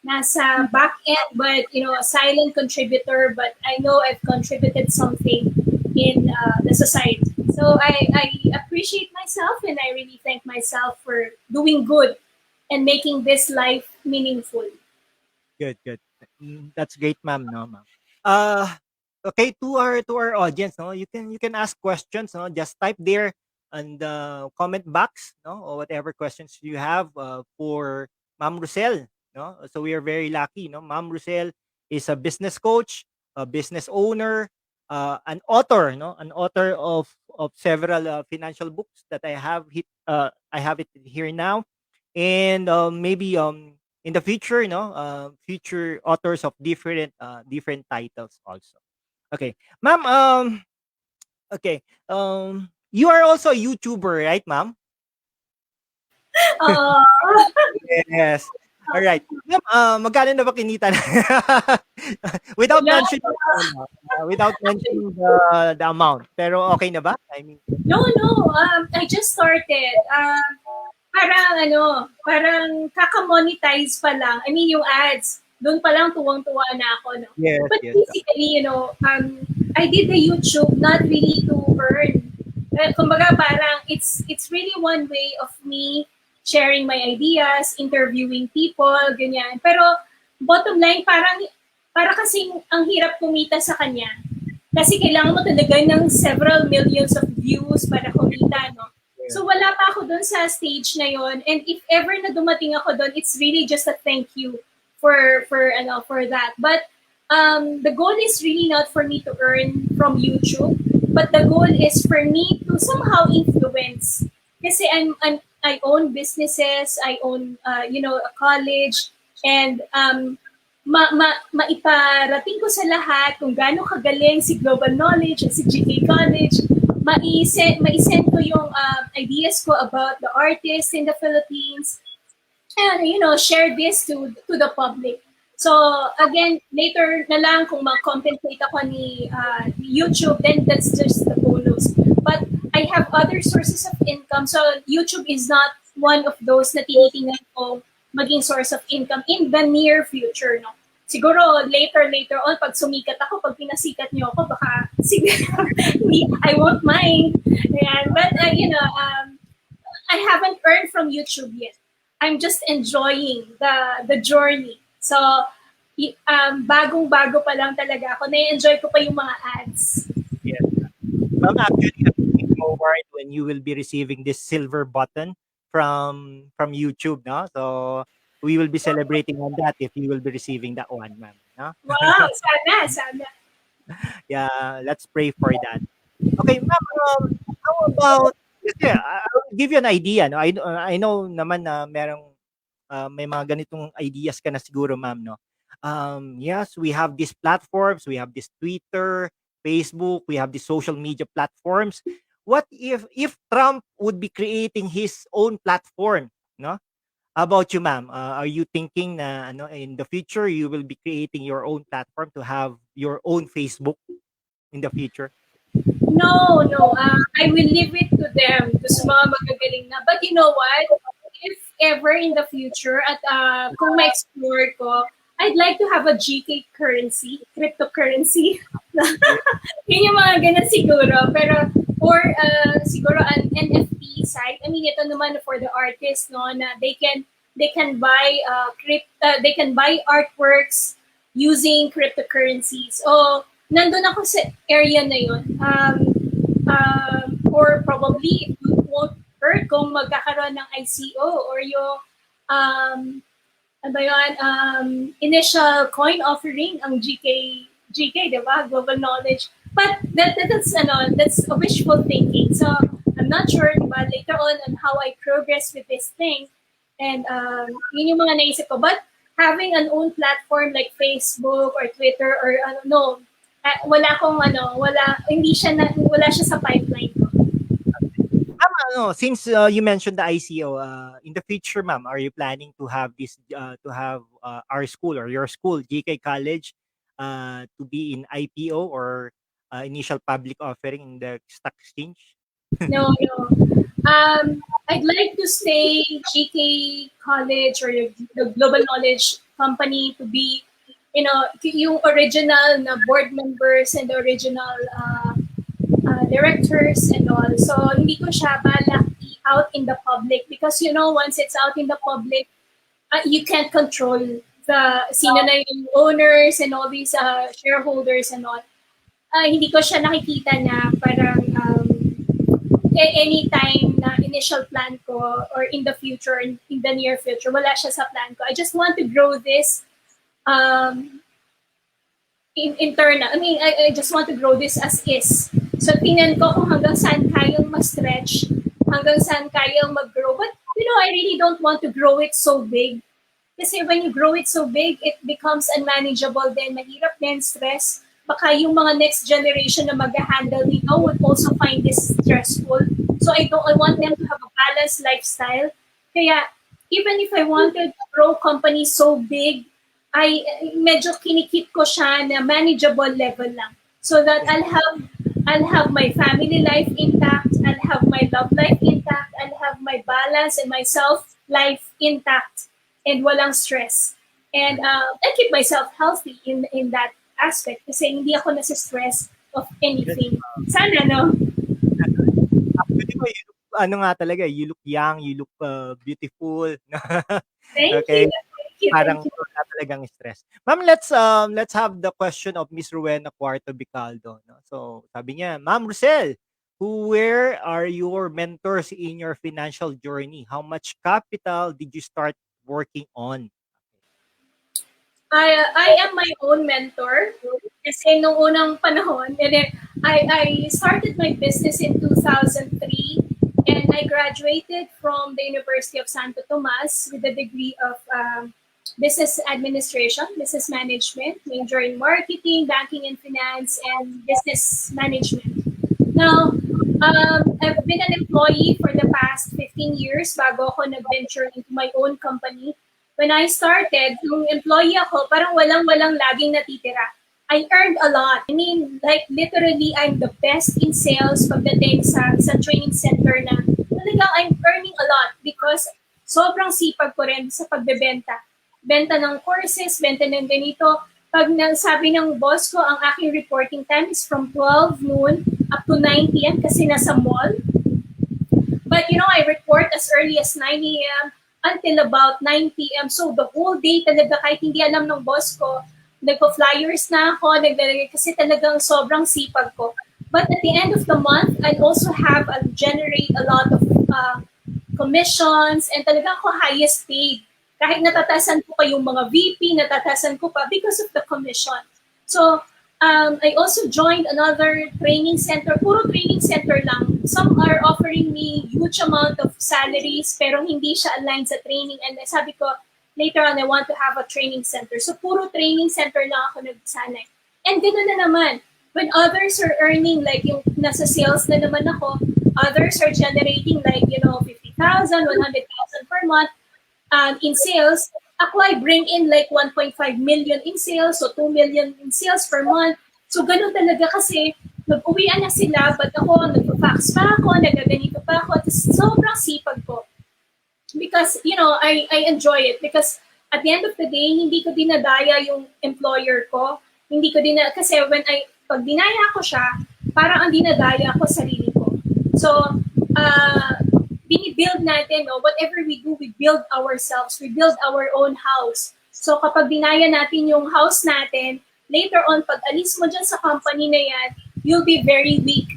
[SPEAKER 2] Nasa back end, but a silent contributor, but I know I've contributed something in the society. So I appreciate myself and I really thank myself for doing good and making this life meaningful.
[SPEAKER 1] Good, good. That's great, ma'am. No, ma'am. Uh, okay, to our audience, no, you can ask questions, no, just type there on the comment box, no, or whatever questions you have for Ma'am Roselle, no. So we are very lucky, no. Ma'am Roselle is a business coach, a business owner, an author, no, an author of several financial books that I have it here now, and maybe in the future, future authors of different titles also. Okay, ma'am. Okay. You are also a YouTuber, right, ma'am?
[SPEAKER 2] Uh,
[SPEAKER 1] Yes. All right. Ma'am, magkano na ba kinita na? Without
[SPEAKER 2] wala.
[SPEAKER 1] mentioning, without mentioning the amount. Pero okay na ba? I mean,
[SPEAKER 2] No. I just started. Parang kaka-monetize pa lang. I mean, yung ads, doon pa lang tuwang-tuwa na ako, no?
[SPEAKER 1] yes,
[SPEAKER 2] But
[SPEAKER 1] yes.
[SPEAKER 2] basically, I did the YouTube not really to earn. Kumbaga, parang it's really one way of me sharing my ideas, interviewing people, ganyan. Pero bottom line, para kasing ang hirap kumita sa kanya. Kasi kailangan mo talaga ng several millions of views para kumita, no? So wala pa ako doon sa stage na yon. And if ever na dumating ako doon, it's really just a thank you for that. But the goal is really not for me to earn from YouTube, but the goal is for me to somehow influence. Kasi I own businesses, I own a college, and maiparating ko sa lahat kung gaano kagaling si Global Knowledge at si GK College. Ma-send ko yung ideas ko about the artists in the Philippines, and share this to the public. So again, later na lang kung ma-compensate ako ni YouTube, then that's just the bonus. But I have other sources of income, so YouTube is not one of those na tinitingnan ko maging source of income in the near future, no. Siguro later on, pag sumikat ako, pag pinasikat niyo ako, baka siguro I won't mind. Ayan. But I haven't earned from YouTube yet. I'm just enjoying the journey. So bagong-bago pa lang talaga ako. Na-enjoy ko pa yung mga ads.
[SPEAKER 1] Yes. Ma'am, actually, I'm looking forward when you will be receiving this silver button from YouTube, no? So we will be celebrating on that if you will be receiving that one, ma'am. No?
[SPEAKER 2] Wow, sana.
[SPEAKER 1] Yeah, let's pray for that. Okay, ma'am, how about, kasi I'll give you an idea, no? I know naman na may mga ganitong ideas ka na siguro, ma'am, no? Yes, we have these platforms, we have this Twitter, Facebook, we have the social media platforms. What if Trump would be creating his own platform, no? How about you, ma'am? Are you thinking na ano, in the future you will be creating your own platform to have your own Facebook in the future?
[SPEAKER 2] No. I will leave it to them, to sa mga magagaling na. But you know what? If ever in the future, at kung ma-explore ko, I'd like to have a GK currency, cryptocurrency. Yun yung mga ganun siguro. Pero, or siguro an NFT site. I mean, ito naman for the artists, no, na they can buy they can buy artworks using cryptocurrencies. So, nandun ako sa area na yun. Or probably, if you won't hurt kung magkakaroon ng ICO or yung initial coin offering ang GK, diba? Global Knowledge. But that's a wishful thinking. So I'm not sure, diba, later on how I progress with this thing. And yun yung mga naisip ko. But having an own platform like Facebook or Twitter or hindi wala siya sa pipeline ko.
[SPEAKER 1] Since you mentioned the ICO, in the future, ma'am, are you planning to have our school or your school, GK College, to be in IPO or initial public offering in the stock exchange?
[SPEAKER 2] No. I'd like to stay GK College or the Global Knowledge Company to be, yung original na board members and the original directors and all. So, hindi ko siya balak out in the public because, once it's out in the public, you can't control sino na yung owners and all these shareholders and all. Hindi ko siya nakikita na parang anytime na initial plan ko or in the future, in the near future, wala siya sa plan ko. I just want to grow this internal. I mean, I just want to grow this as is. So, tingnan ko kung hanggang saan kayang ma-stretch, hanggang saan kayang mag-grow. But, I really don't want to grow it so big. Kasi when you grow it so big, it becomes unmanageable then. Mahirap din, stress. Baka yung mga next generation na mag-handle nito would also find this stressful. So, I want them to have a balanced lifestyle. Kaya, even if I wanted to grow company so big, I medyo kinikip ko siya na manageable level lang. So that I'll have my family life intact, I'll have my love life intact, I'll have my balance and my self life intact and walang stress. And I keep myself healthy in that aspect kasi hindi ako nasa-stress of anything. Sana, no?
[SPEAKER 1] Actually, you look, you look young, you look beautiful.
[SPEAKER 2] Thank
[SPEAKER 1] okay.
[SPEAKER 2] you.
[SPEAKER 1] Parang wala talagang stress. Ma'am, let's have the question of Miss Rowena Cuarto Bicaldo. No? So, sabi niya, Ma'am Roselle, where are your mentors in your financial journey? How much capital did you start working on?
[SPEAKER 2] I am my own mentor. Kasi nung unang panahon, I started my business in 2003 and I graduated from the University of Santo Tomas with a degree of business administration, business management, major in marketing, banking and finance, and business management. Now, I've been an employee for the past 15 years bago ako nag-venture into my own company. When I started, nung employee ako, parang walang-walang laging natitira. I earned a lot. I mean, like literally, I'm the best in sales pagdating sa training center na talagang I'm earning a lot because sobrang sipag ko rin sa pagbebenta. Benta ng courses, benta ng ganito. Pag sabi ng boss ko, ang aking reporting time is from 12 noon up to 9 p.m. kasi nasa mall. But I report as early as 9 a.m. until about 9 p.m. So the whole day talaga kahit hindi alam ng boss ko, nagpo-flyers na ako, naglalagay kasi talagang sobrang sipag ko. But at the end of the month, I also generate a lot of commissions and talagang ako highest paid. Kahit natatasan ko pa yung mga VP, natatasan ko pa because of the commission. So, I also joined another training center. Puro training center lang. Some are offering me huge amount of salaries pero hindi siya aligned sa training. And sabi ko, later on, I want to have a training center. So, puro training center lang ako nagsanay. And ganoon na naman. When others are earning, like yung nasa sales na naman ako, others are generating like, 50,000, 100,000 per month. In sales, ako I bring in like 1.5 million in sales, so 2 million in sales per month. So ganun talaga kasi nag-uwian na sila, but ako nag-fax pa ako, nagaganito pa ako, sobrang sipag ko. Because, I enjoy it because at the end of the day, hindi ko dinadaya yung employer ko. Hindi ko kasi pag dinaya ko siya, parang ang dinadaya ko sarili ko. So, binibuild natin, whatever we do, we build ourselves. We build our own house. So kapag dinaya natin yung house natin, later on, pag alis mo dyan sa company na yan, you'll be very weak.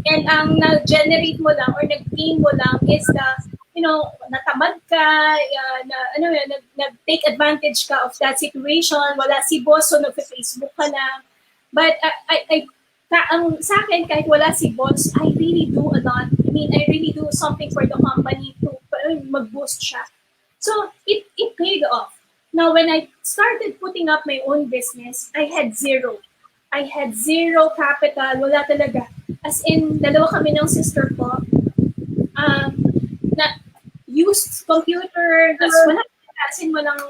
[SPEAKER 2] And ang nag-generate mo lang or nag-gain mo lang is natamad ka, nag-take advantage ka of that situation, wala si boss, so nag-Facebook ka lang. But sa akin, kahit wala si boss, I really do a lot. I mean, I really do something for the company to mag-boost siya. So, it paid off. Now, when I started putting up my own business, I had zero. I had zero capital. Wala talaga. As in, dalawa kami ng sister ko. Na used computer, tapos wala kasi walang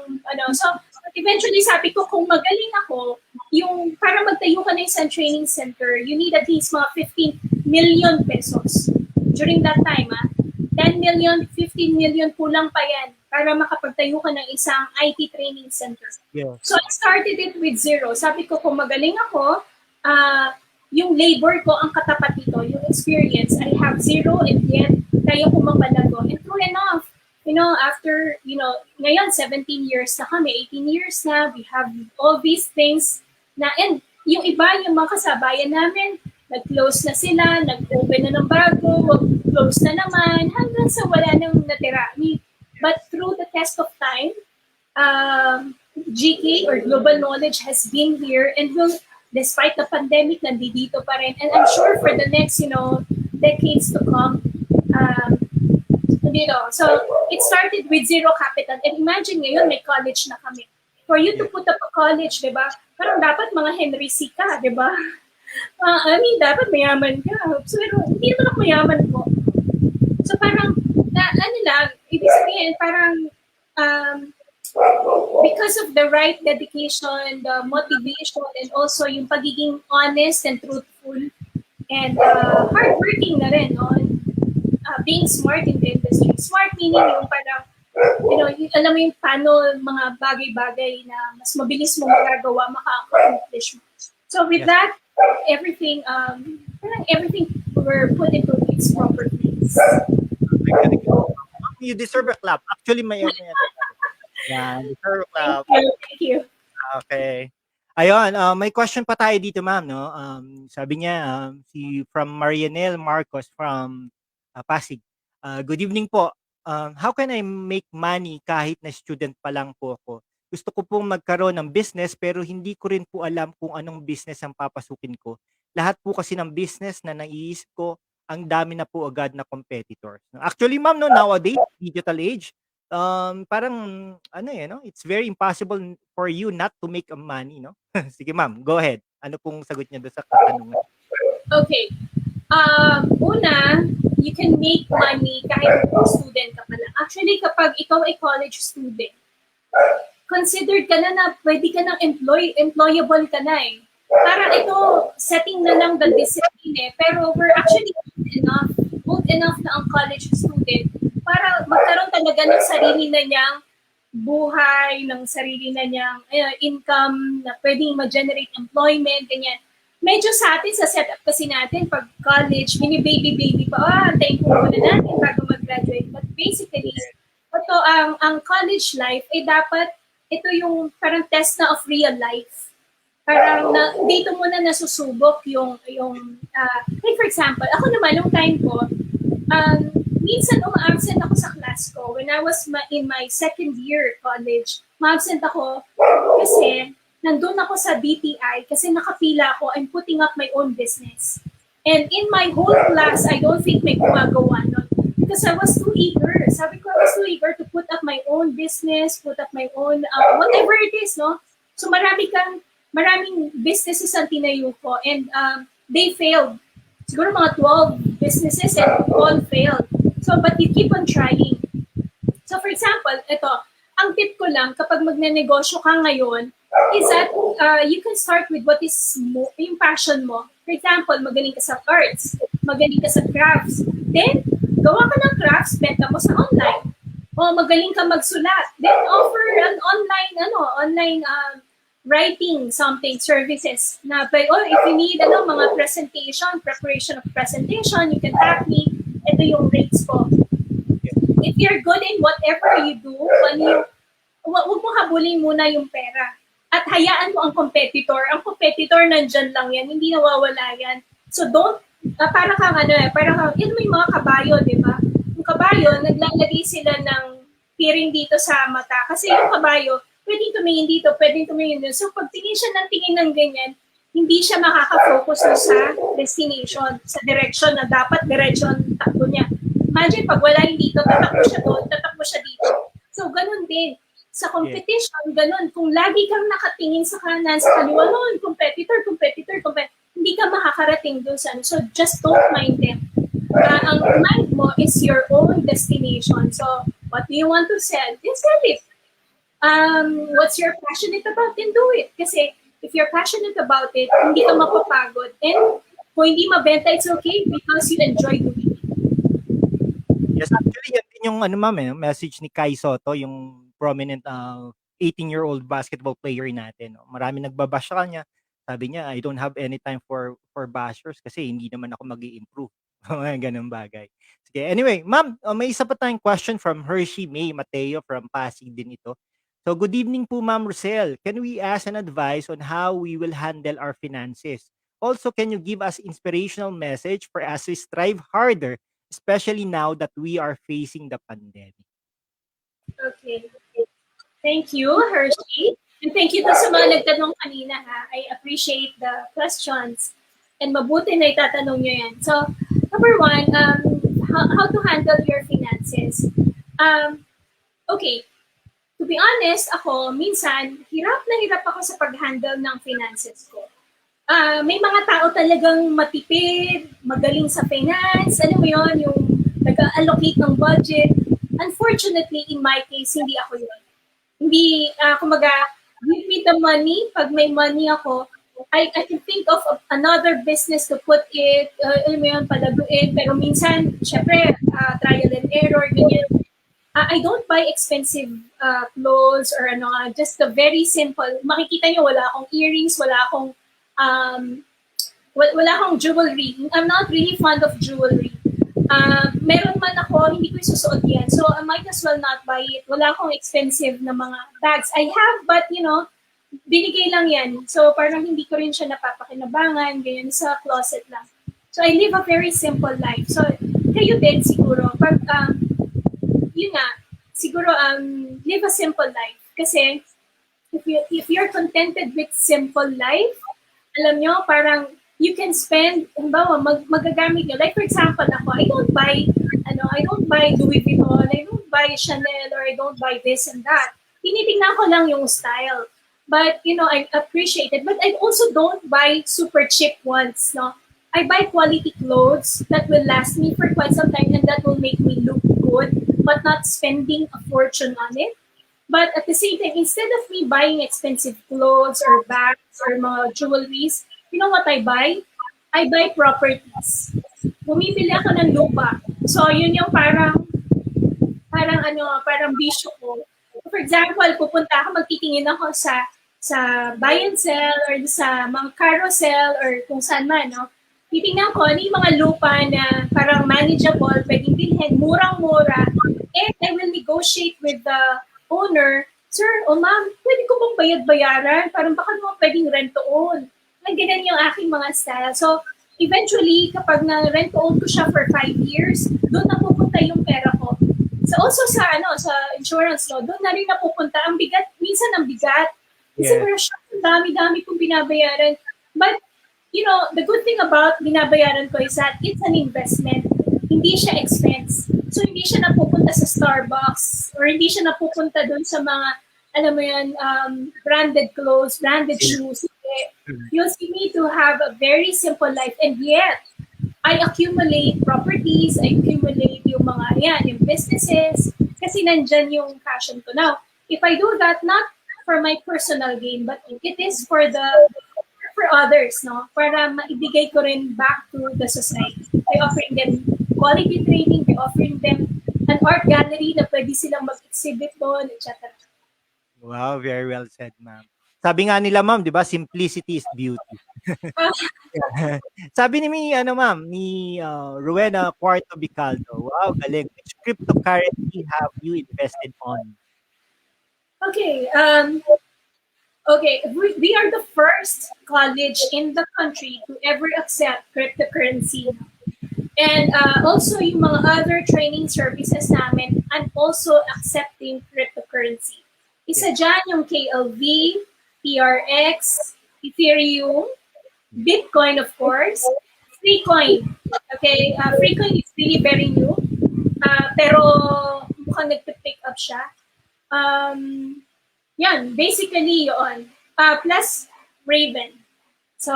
[SPEAKER 2] So, eventually sabi ko, kung magaling ako, yung para magtayo ka na isang training center, you need at least mga 15 million pesos. During that time, 10 million, 15 million, kulang pa yan para makapagtayo ka ng isang IT training center.
[SPEAKER 1] Yeah.
[SPEAKER 2] So, I started it with zero. Sabi ko, kung magaling ako, yung labor ko ang katapat nito, yung experience. I have zero and yet, kaya ko mapalago. And true enough, after, ngayon 17 years na kami, 18 years na, we have all these things na, and yung iba, yung mga kasabayan namin, nag-close na sila, nag-open na ng bago, close na naman, hanggang sa wala nang natira. But through the test of time, GK or global knowledge has been here and will, despite the pandemic, nandito pa rin. And I'm sure for the next, decades to come, So, it started with zero capital. And imagine ngayon, may college na kami. For you to put up a college, di ba? Parang dapat mga Henry C. ka, di ba? Dapat mayaman ka. So, hindi naman ako mayaman po. So, parang, ibig sabihin, parang, because of the right dedication, the motivation, and also yung pagiging honest and truthful, and hardworking na rin, no? Being smart in the industry. Smart meaning yung parang, alam mo yung paano mga bagay-bagay na mas mabilis mo magagawa, maka-accomplish mo. So with that, everything were put into its proper place.
[SPEAKER 1] You deserve a clap. Actually, may deserve a clap.
[SPEAKER 2] Thank you.
[SPEAKER 1] Okay. Ayun, may question pa tayo dito, ma'am, no? Sabi niya, from Marianelle Marcos from Pasig. Good evening po. How can I make money kahit na student pa lang po ako? Gusto ko pong magkaroon ng business pero hindi ko rin po alam kung anong business ang papasukin ko. Lahat po kasi ng business na naiisip ko, ang dami na po agad na competitors. Actually, ma'am, no, nowadays, digital age, parang no, it's very impossible for you not to make a money, no? Sige, ma'am, go ahead. Ano pong sagot niya doon sa katanungan?
[SPEAKER 2] Okay. Una, you can make money kahit student ka pa lang. Actually, kapag ikaw ay college student, considered ka na pwede ka ng employable ka na eh. Para ito, setting na lang the discipline eh. Pero we're actually old enough na ang college student para magkaroon talaga ng sarili na niyang buhay, ng sarili na niyang income na pwedeng ma-generate employment, ganyan. Medyo sa atin, sa setup kasi natin, pag college, baby pa, antayin ko muna natin bago mag-graduate. But basically, ito, ang college life, dapat, ito yung parang test na of real life. Parang dito muna nasusubok like for example, ako naman, nung time ko, minsan uma-absent ako sa class ko. When I was in my second year college, ma-absent ako kasi nandun ako sa BPI kasi nakapila ako, I'm putting up my own business. And in my whole class, I don't think may gumagawa nun. Because I was too eager. Sabi ko, I was too eager to put up my own business, put up my own, whatever it is, no? So maraming businesses ang tinayo ko and they failed. Siguro mga 12 businesses and all failed. So, but you keep on trying. So, for example, ito, ang tip ko lang kapag magnenegosyo ka ngayon, is that you can start with what is yung passion mo. For example, magaling ka sa arts, magaling ka sa crafts. Then, gawa ka ng crafts, benta mo sa online. O magaling ka magsulat, then offer an online writing something, services. Na, if you need mga preparation of presentation, you can tap me. Ito yung rates ko. If you're good in whatever you do, huwag mo habulin muna yung pera. At hayaan mo ang competitor. Ang competitor nandyan lang yan, hindi nawawala yan. So don't, parang yun mo yung mga kabayo, di ba? Yung kabayo, naglalagay sila ng piring dito sa mata. Kasi yung kabayo, pwedeng tumingin dito, pwedeng tumingin dito. So pag tingin siya ng tingin ng ganyan, hindi siya makaka-focus sa destination, sa direction na dapat direction takbo niya. Imagine, pag wala yung dito, tatakbo siya doon, tatakbo siya dito. So, ganun din. Sa competition, ganun. Kung lagi kang nakatingin sa kanan, sa kaliwa, competitor, hindi ka makakarating doon sa So, just don't mind them. Ang mind mo is your own destination. So, what do you want to sell? Then sell it. What's you're passionate about, then do it. Kasi, if you're passionate about it, hindi ka mapapagod. And, kung hindi mabenta, it's okay because you enjoy doing it.
[SPEAKER 1] Yes, actually, yan din yung ma'am, message ni Kai Soto, yung prominent 18-year-old basketball player natin. No? Marami nagbabash sa kanya. Sabi niya, I don't have any time for bashers kasi hindi naman ako mag-i-improve. Mga gano'ng bagay. Sige, anyway, ma'am, may isa pa tayong question from Hershey May Mateo from Pasig din ito. So, good evening po, Ma'am Roselle. Can we ask an advice on how we will handle our finances? Also, can you give us inspirational message for us to strive harder, especially now that we are facing the pandemic?
[SPEAKER 2] Okay. Thank you, Hershey. And thank you to sa mga nagtanong kanina, ha. I appreciate the questions. And mabuti na itatanong nyo yan. So, number one, how to handle your finances. Okay, to be honest, ako, minsan, hirap na hirap ako sa pag-handle ng finances ko. May mga tao talagang matipid, magaling sa finance, ano mo yun, yung nag-allocate ng budget. Unfortunately, in my case, hindi ako yun. Hindi, kumaga, give me the money, pag may money ako, I can think of another business to put it, alam mo yun, palaguin, pero minsan, syempre, trial and error, ganyan. I don't buy expensive clothes or ano, just a very simple. Makikita nyo, wala akong earrings, um, wala akong jewelry. I'm not really fond of jewelry. Meron man ako, hindi ko isusuot yan. So, I might as well not buy it. Wala akong expensive na mga bags. I have, but you know, binigay lang yan. So, parang hindi ko rin siya napapakinabangan, ganyan sa closet lang. So, I live a very simple life. So, kayo din siguro, pag, yun nga, siguro, live a simple life. Kasi, if you're contented with simple life, alam nyo, parang you can spend, halimbawa, magagamit nyo. Like for example, ako, I don't buy Louis Vuitton, I don't buy Chanel, or I don't buy this and that. Tinitingnan ko lang yung style. But, you know, I appreciate it. But I also don't buy super cheap ones, no? I buy quality clothes that will last me for quite some time and that will make me look good, but not spending a fortune on it. But at the same time, instead of me buying expensive clothes or bags or mga jewelries, you know what I buy? I buy properties. Bumibili ako ng lupa. So, yun yung parang bisyo ko. For example, pupunta ako, magtitingin ako sa buy and sell or sa mga carousel or kung saan man, no? Titingnan ko ano yung mga lupa na parang manageable, pwedeng bilhin, murang-mura, and I will negotiate with the owner, sir, o ma'am, pwede ko bang bayad-bayaran? Parang baka naman pwedeng rent-to-own. Ganyan yung aking mga style. So, eventually, kapag na-rent-to-own ko siya for 5 years, doon napupunta yung pera ko. So, also sa insurance, no, doon na rin napupunta. Ang bigat, minsan ang bigat. Kasi ang dami-dami kong binabayaran. But, you know, the good thing about binabayaran ko is that it's an investment. Hindi siya expense. So, hindi siya napupunta sa Starbucks or hindi siya napupunta doon sa mga, alam mo yan, branded clothes, branded shoes. You'll see me to have a very simple life. And yet, I accumulate properties, I accumulate yung mga, yung businesses, kasi nandyan yung passion ko. Now, if I do that, not for my personal gain, but it is for others, no? Para maibigay ko rin back to the society. By offering them quality training, by offering them an art gallery na pwede silang mag-exhibit doon, etc.
[SPEAKER 1] Wow, very well said, ma'am. Sabi nga nila, ma'am, di ba, simplicity is beauty. Sabi ni Rowena Cuarto Bicaldo, wow, galing. Which cryptocurrency have you invested on?
[SPEAKER 2] Okay, we are the first college in the country to ever accept cryptocurrency. And also yung mga other training services namin and also accepting cryptocurrency. Isa dyan yung KLV, PRX, Ethereum, Bitcoin of course, Freecoin. Okay, Freecoin is really very new, pero mukhang nagpipick up siya. Yan, basically yun. Plus Raven. So,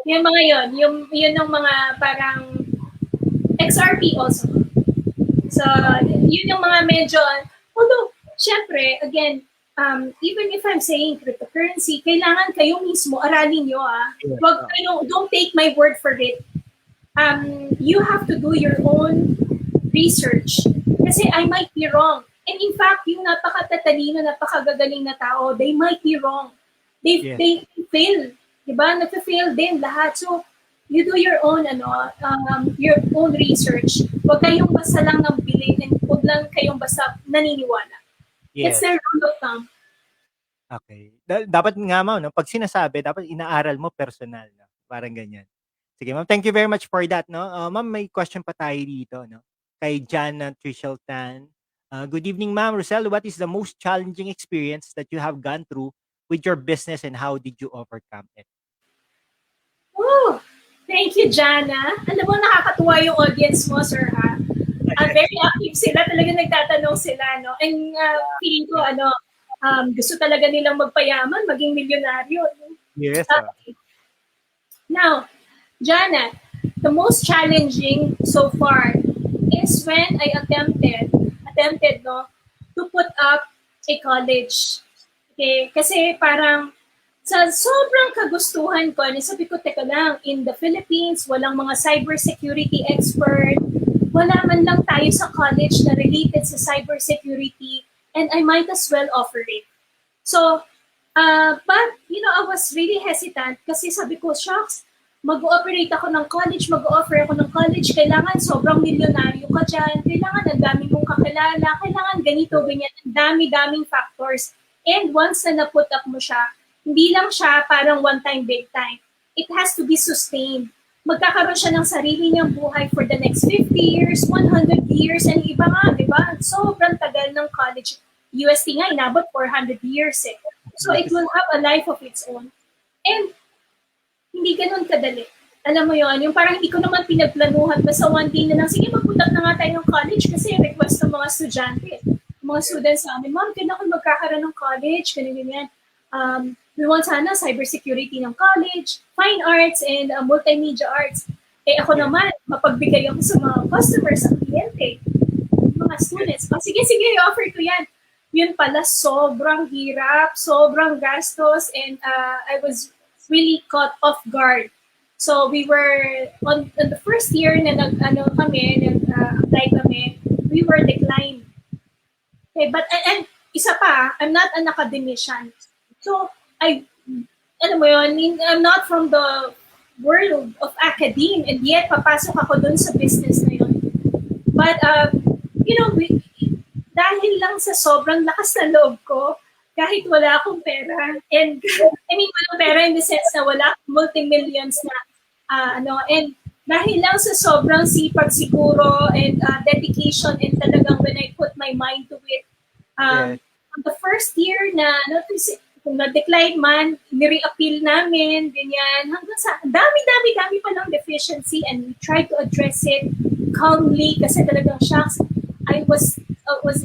[SPEAKER 2] yung mga yun yung mga parang XRP also. So, yun yung mga medyo, although, syempre, again, even if I'm saying cryptocurrency, kailangan kayo mismo aralin nyo, Wag kayo, don't take my word for it. You have to do your own research. Kasi I might be wrong. And in fact, yung napakatatalino, napakagagaling na tao, they might be wrong. They fail. Diba? Nagpa-fail din lahat. So, you do your own research. Huwag kayong basta lang ng bili and huwag lang kayong basta naniniwala. That's
[SPEAKER 1] Yes.
[SPEAKER 2] the rule of thumb.
[SPEAKER 1] Okay. Dapat nga ma'am 'no, 'pag sinasabi dapat inaaral mo personal 'no, parang ganyan. Sige ma'am, thank you very much for that 'no. Ma'am may question pa tayo dito 'no, kay Jana Trishel Tan. Good evening ma'am. Roselle, what is the most challenging experience that you have gone through with your business and how did you overcome it?
[SPEAKER 2] Oh, thank you, Jana. Alam mo, nakakatuwa yung audience mo, sir, ha? Very active sila. Talaga nagtatanong sila, no? And feeling ko, gusto talaga nilang magpayaman, maging milyonaryo.
[SPEAKER 1] Yes.
[SPEAKER 2] Okay. Now, Jana, the most challenging so far is when I attempted, no, to put up a college. Okay? Kasi parang sa sobrang kagustuhan ko, sabi ko, teka lang, in the Philippines, walang mga cybersecurity expert, wala man lang tayo sa college na related sa cybersecurity, and I might as well offer it. So, but, I was really hesitant kasi sabi ko, shucks, mag-ooperate ako ng college, mag-offer ako ng college, kailangan sobrang milyonaryo ka dyan, kailangan ang dami mong kakilala, kailangan ganito, ganyan, ang dami-daming factors. And once na na-put up mo siya, hindi lang siya parang one time, big time. It has to be sustained. Magkakaroon siya ng sarili niyang buhay for the next 50 years, 100 years, and iba nga, di ba? Sobrang tagal ng college. UST nga, inabot 400 years eh. So it will have a life of its own. And hindi ganun kadali. Alam mo yon, yung parang hindi ko naman pinagplanuhan, basta one day na lang, sige, magpunta na nga tayo ng college kasi request ng mga estudyante. Mga students sa amin, ma'am, kailangan magkakaroon ng college, ganyan. We want sana cybersecurity ng college, fine arts, and multimedia arts. Eh ako naman, mapagbigay ako sa mga customers, sa kliyente, mga students. Sige, i-offer ko yan. Yun pala, sobrang hirap, sobrang gastos, and I was really caught off guard. So we were, on the first year na nag-apply kami, we were declined. Okay, but, and isa pa, I'm not an academician. So, alam mo yun, I'm not from the world of academe, and yet papasok ako dun sa business na yun. But, dahil lang sa sobrang lakas na loob ko, kahit wala akong pera, and I mean, walang pera in the sense na wala akong multi-millions na, and dahil lang sa sobrang sipag siguro, and dedication, and talagang when I put my mind to it, on the first year na, kung na-decline man, ni-reappeal namin, ganyan, hanggang sa dami pa ng deficiency, and we tried to address it calmly kasi talagang shocks. I was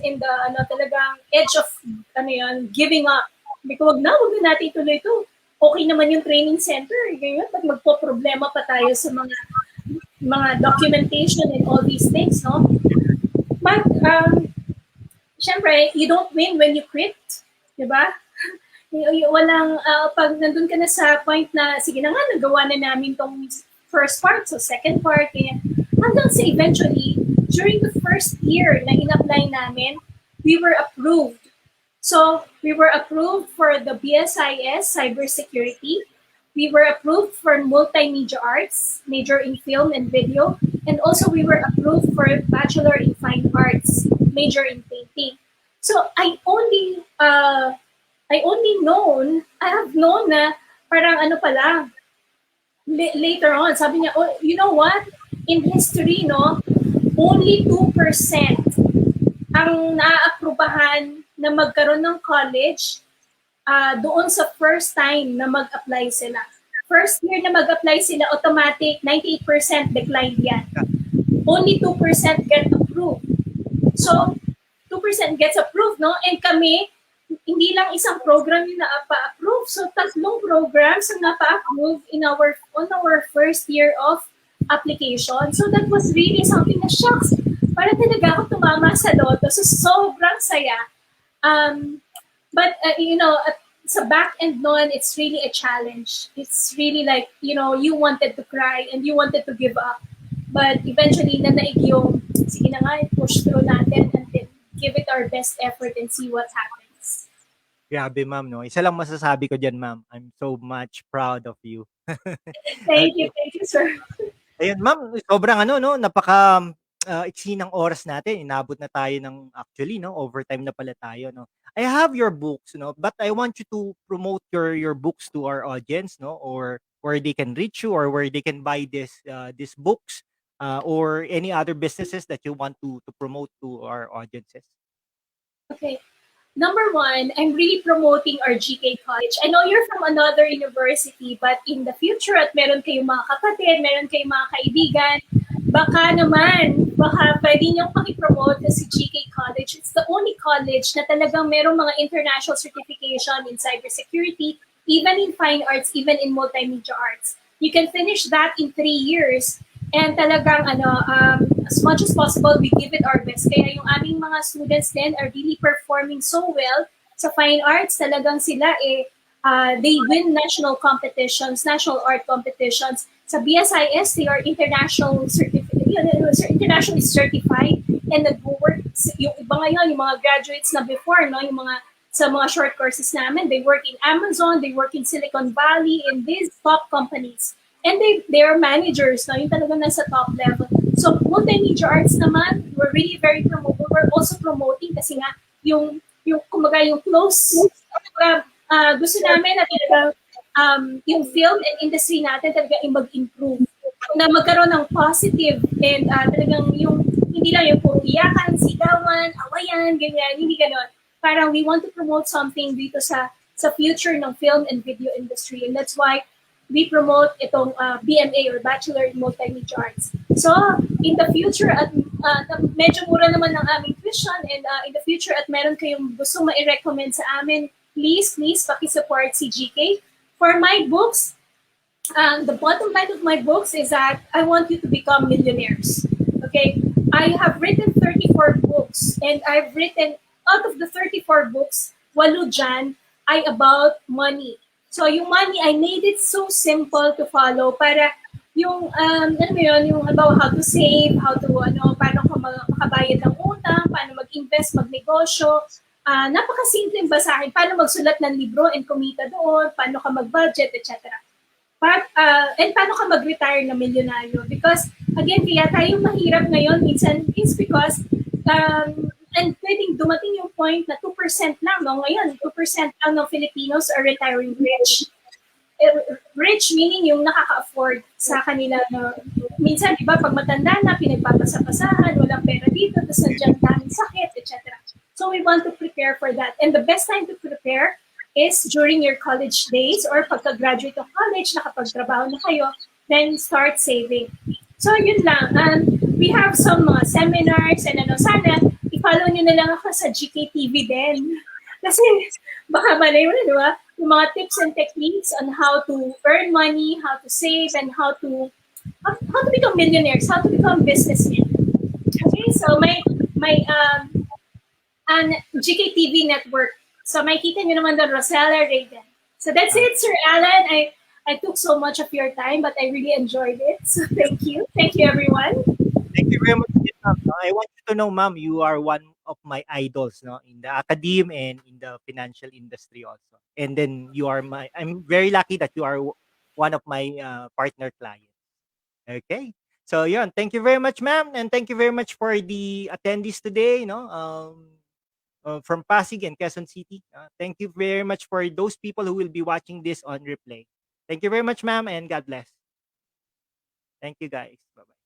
[SPEAKER 2] in the talagang edge of giving up. Because wag na natin ituloy ito. Okay naman yung training center, ganyan, pag magpo-problema pa tayo sa mga documentation and all these things, no? But syempre, you don't win when you quit, 'di ba? Walang, pag nandun ka na sa point na, sige na nga, nagawa na namin tong first part, so second part, ganyan. Hanggang sa eventually, during the first year na in-apply namin, we were approved. So, we were approved for the BSIS, Cybersecurity. We were approved for Multimedia Arts, major in film and video. And also, we were approved for Bachelor in Fine Arts, major in painting. So, I have known na parang pala, later on, sabi niya, oh, you know what? In history, no, only 2% ang naaaprubahan na magkaroon ng college doon sa first time na mag-apply sila. First year na mag-apply sila, automatic, 98% declined yan. Only 2% get approved. So, 2% gets approved, no? And kami, hindi lang isang program yung na-approve. So, 3 programs ang na-approve on our first year of application. So, that was really something na shocks. Para talaga ako tumama sa loto. So, sobrang saya. But, sa back end nun, it's really a challenge. It's really like, you wanted to cry and you wanted to give up. But eventually, nanaig yung, sige na nga, push through natin and then give it our best effort and see what happens.
[SPEAKER 1] Grabe ma'am 'no, isa lang masasabi ko diyan ma'am, I'm so much proud of you. Okay.
[SPEAKER 2] Thank you, sir.
[SPEAKER 1] Ayun ma'am, sobrang ano 'no, napaka, iksi ng oras natin, inabot na tayo ng actually 'no, overtime na pala tayo 'no. I have your books 'no, but I want you to promote your books to our audience 'no, or where they can reach you or where they can buy these books, or any other businesses that you want to promote to our audiences.
[SPEAKER 2] Okay. Number one, I'm really promoting our GK College. I know you're from another university, but in the future at meron kayong mga kapatid, meron kayong mga kaibigan, baka pwede niyong pakipromote na si GK College. It's the only college na talagang merong mga international certification in cybersecurity, even in fine arts, even in multimedia arts. You can finish that in 3 years. And talagang as much as possible, we give it our best. Kaya yung aming mga students din are really performing so well sa fine arts. Talagang sila they win national competitions, national art competitions. Sa BSIS, they are internationally certified and nag-work. Yung iba ngayon, yung mga graduates na before, no, yung mga sa mga short courses namin, they work in Amazon, they work in Silicon Valley, in these top companies. And they are managers, no? Yung talagang nasa top level. So, multimedia arts naman, we're really very promoting. We're also promoting kasi nga, kumbaga, yung close, gusto namin na talagang yung film and industry natin talaga mag-improve. Na magkaroon ng positive and talagang yung, hindi lang yung puro iyakan, sigawan, awayan, ganyan, hindi ganon. Parang we want to promote something dito sa future ng film and video industry. And that's why we promote itong BMA or Bachelor in Multimedia Arts. So, in the future, at medyo mura naman ng aming tuition, and in the future, at meron kayong gusto ma-recommend sa amin, please, pakisupport si GK. For my books, the bottom line of my books is that I want you to become millionaires. Okay? I have written 34 books, and I've written, out of the 34 books, 8 dyan ay about money. So, yung money, I made it so simple to follow para yung, yung about how to save, paano ka makabayad ng utang, paano mag-invest, magnegosyo. Napakasimple yung basahin, paano magsulat ng libro and kumita doon, paano ka mag-budget, etc. And paano ka mag-retire na milyonaryo? Because, again, kaya tayo mahirap ngayon, minsan, is because, and pwedeng dumating yung point na 2% lang, no? Ngayon, 2% lang ng Filipinos are retiring rich. Rich meaning yung nakaka-afford sa kanila na minsan, di ba, pag matanda na, pinagpapasapasahan, walang pera dito, tapos nandiyan daming sakit, etc. So we want to prepare for that. And the best time to prepare is during your college days or pagka-graduate of college, nakapagtrabaho na kayo, then start saving. So yun lang. We have some seminars and sana i-follow nyo na lang ako sa GKTV din. Kasi baka malay mo na, di ba? Yung mga tips and techniques on how to earn money, how to save, and how to become millionaires, how to become businessmen. Okay, so my GKTV network. So makikita nyo naman the Roselle Reig. So that's it, Sir Alan. I took so much of your time, but I really enjoyed it. So thank you. Thank you, everyone.
[SPEAKER 1] Thank you very much, ma'am. I want you to know, ma'am, you are one of my idols, no, in the academe and in the financial industry also. And then I'm very lucky that you are one of my partner clients. Okay. So, yun. Thank you very much, ma'am, and thank you very much for the attendees today, from Pasig and Quezon City. Thank you very much for those people who will be watching this on replay. Thank you very much, ma'am, and God bless. Thank you, guys. Bye-bye.